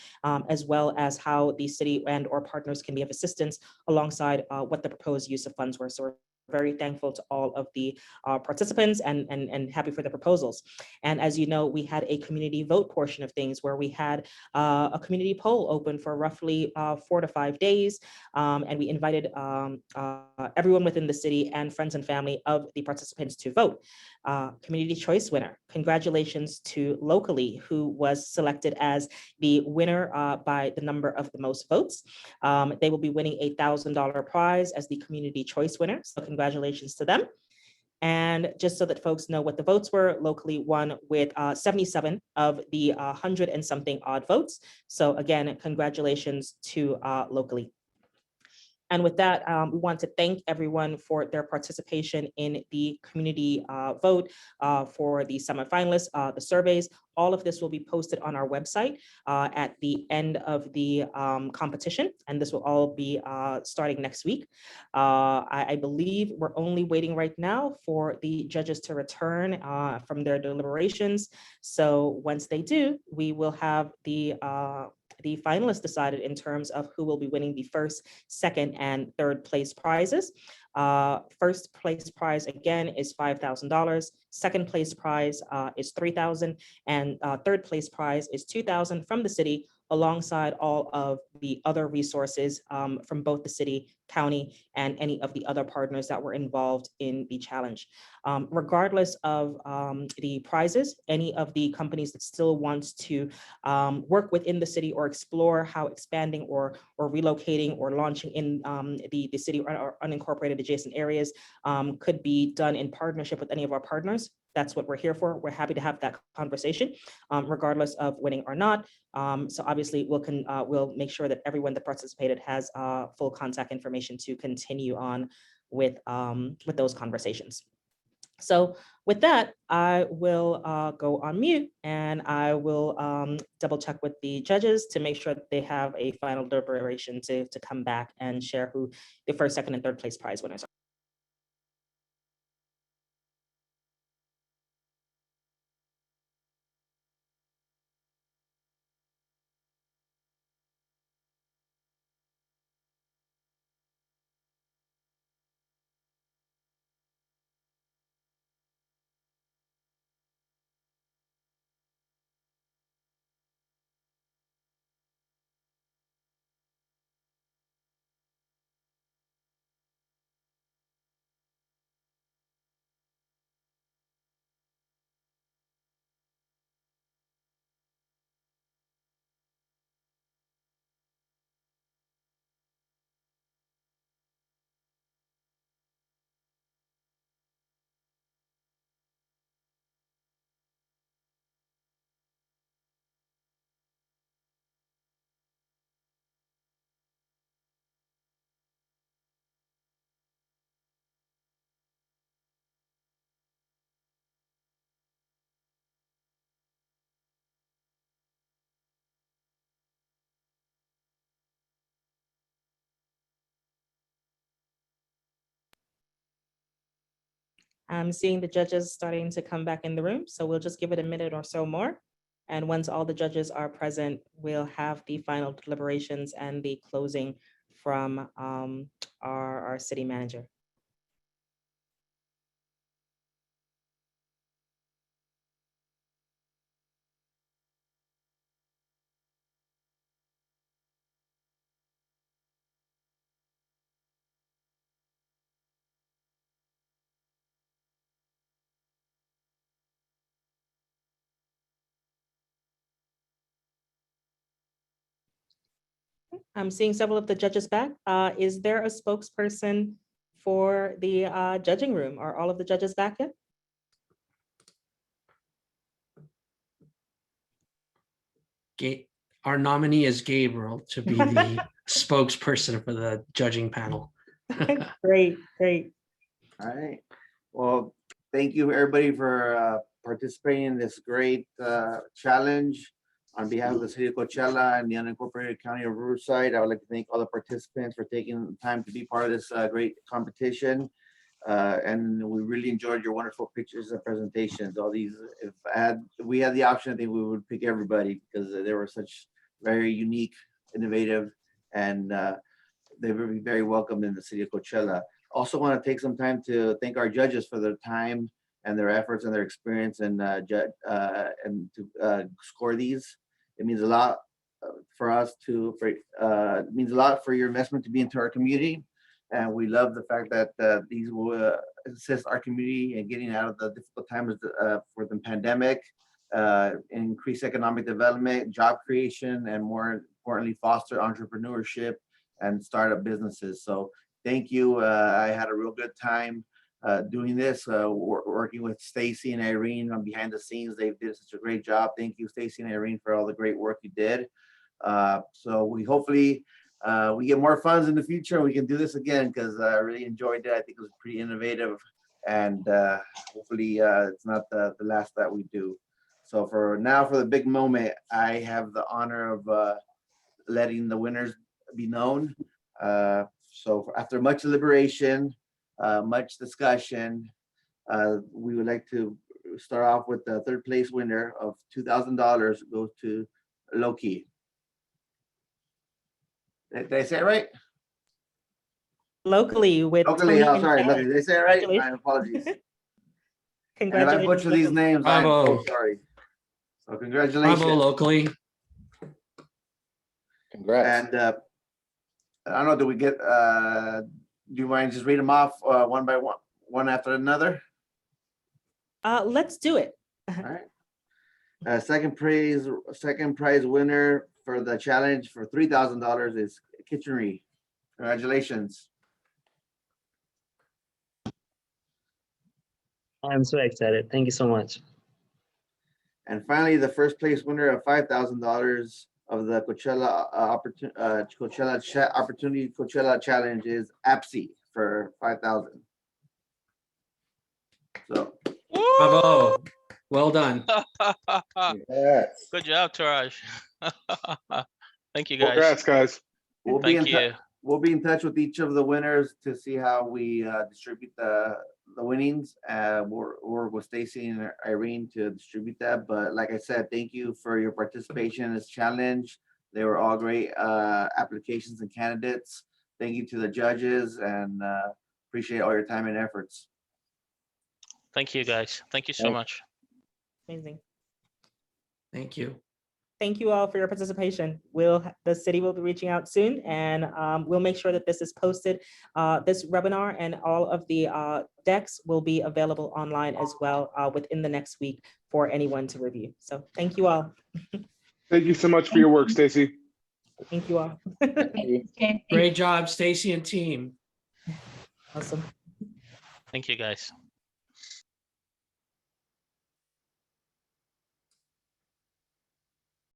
as well as how the city and or partners can be of assistance alongside what the proposed use of funds were. So we're very thankful to all of the participants and happy for the proposals. And as you know, we had a community vote portion of things where we had a community poll open for roughly 4 to 5 days. And we invited everyone within the city and friends and family of the participants to vote. Community choice winner. Congratulations to Locally, who was selected as the winner by the number of the most votes. They will be winning a $1,000 prize as the community choice winner. So congratulations to them. And just so that folks know what the votes were, Locally won with 77 of the 100 and something odd votes. So again, congratulations to Locally. And with that, we want to thank everyone for their participation in the community vote for the semifinalists, the surveys. All of this will be posted on our website at the end of the competition, and this will all be starting next week. I believe we're only waiting right now for the judges to return from their deliberations. So once they do, we will have the finalists decided in terms of who will be winning the first, second, and third place prizes. First place prize again is $5,000. Second place prize is $3,000, and third place prize is $2,000 from the city, alongside all of the other resources from both the city, county, and any of the other partners that were involved in the challenge. Regardless of the prizes, any of the companies that still wants to work within the city or explore how expanding or relocating or launching in the city or unincorporated adjacent areas could be done in partnership with any of our partners. That's what we're here for. We're happy to have that conversation, regardless of winning or not. So obviously, we'll make sure that everyone that participated has full contact information to continue on with those conversations. So with that, I will go on mute, and I will double check with the judges to make sure that they have a final deliberation to come back and share who the first, second, and third place prize winners are. I'm seeing the judges starting to come back in the room, so we'll just give it a minute or so more. And once all the judges are present, we'll have the final deliberations and the closing from our city manager. I'm seeing several of the judges back. Is there a spokesperson for the judging room? Are all of the judges back yet? Our nominee is Gabriel to be the spokesperson for the judging panel. Great, great. All right. Well, thank you everybody for participating in this great challenge. On behalf of the City of Coachella and the unincorporated County of Riverside, I would like to thank all the participants for taking the time to be part of this great competition. And we really enjoyed your wonderful pictures and presentations. All these, if we had the option, I think we would pick everybody because they were such very unique, innovative, and they were very welcome in the City of Coachella. Also want to take some time to thank our judges for their time and their efforts and their experience and to score these. It means a lot for us it means a lot for your investment to be into our community. And we love the fact that these will assist our community in getting out of the difficult times for the pandemic, increase economic development, job creation, and more importantly, foster entrepreneurship and startup businesses. So thank you. I had a real good time doing this, working with Stacy and Irene on behind the scenes. They did such a great job. Thank you, Stacy and Irene, for all the great work you did. So we hopefully we get more funds in the future. We can do this again because I really enjoyed it. I think it was pretty innovative, and hopefully it's not the last that we do. So for now, for the big moment, I have the honor of letting the winners be known. So after much deliberation, much discussion, we would like to start off with the third place winner of $2,000 goes to Loki. Did I say it right? Locally with Locally, Tony oh, and sorry, Ed. did I say it right? My Congratulations. apologies. And if I Congratulations. butcher these names, I'm so Bravo. sorry. So congratulations. Bravo, Locally. Congrats. And I don't know, do we get, do you mind just read them off one by one, one after another? Let's do it. All right. Second prize winner for the challenge for $3,000 is Kitchenery. Congratulations. I'm so excited. Thank you so much. And finally, the first place winner of $5,000 of the Coachella Opportunity Coachella Challenge is APSI for $5,000. So Bravo. Well done. yes. Good job, Taraj. Thank you, guys. Congrats, guys. We'll be Thank you. we'll be in touch with each of the winners to see how we distribute the winnings. We're with Stacy and Irene to distribute that. But like I said, thank you for your participation in this challenge. They were all great applications and candidates. Thank you to the judges, and appreciate all your time and efforts. Thank you, guys. Thank you so much. Amazing. Thank you. Thank you all for your participation. The city will be reaching out soon, and we'll make sure that this is posted. This webinar and all of the decks will be available online as well within the next week for anyone to review. So thank you all. Thank you so much for your work, Stacy. Thank you all. Great job, Stacy and team. Awesome. Thank you, guys.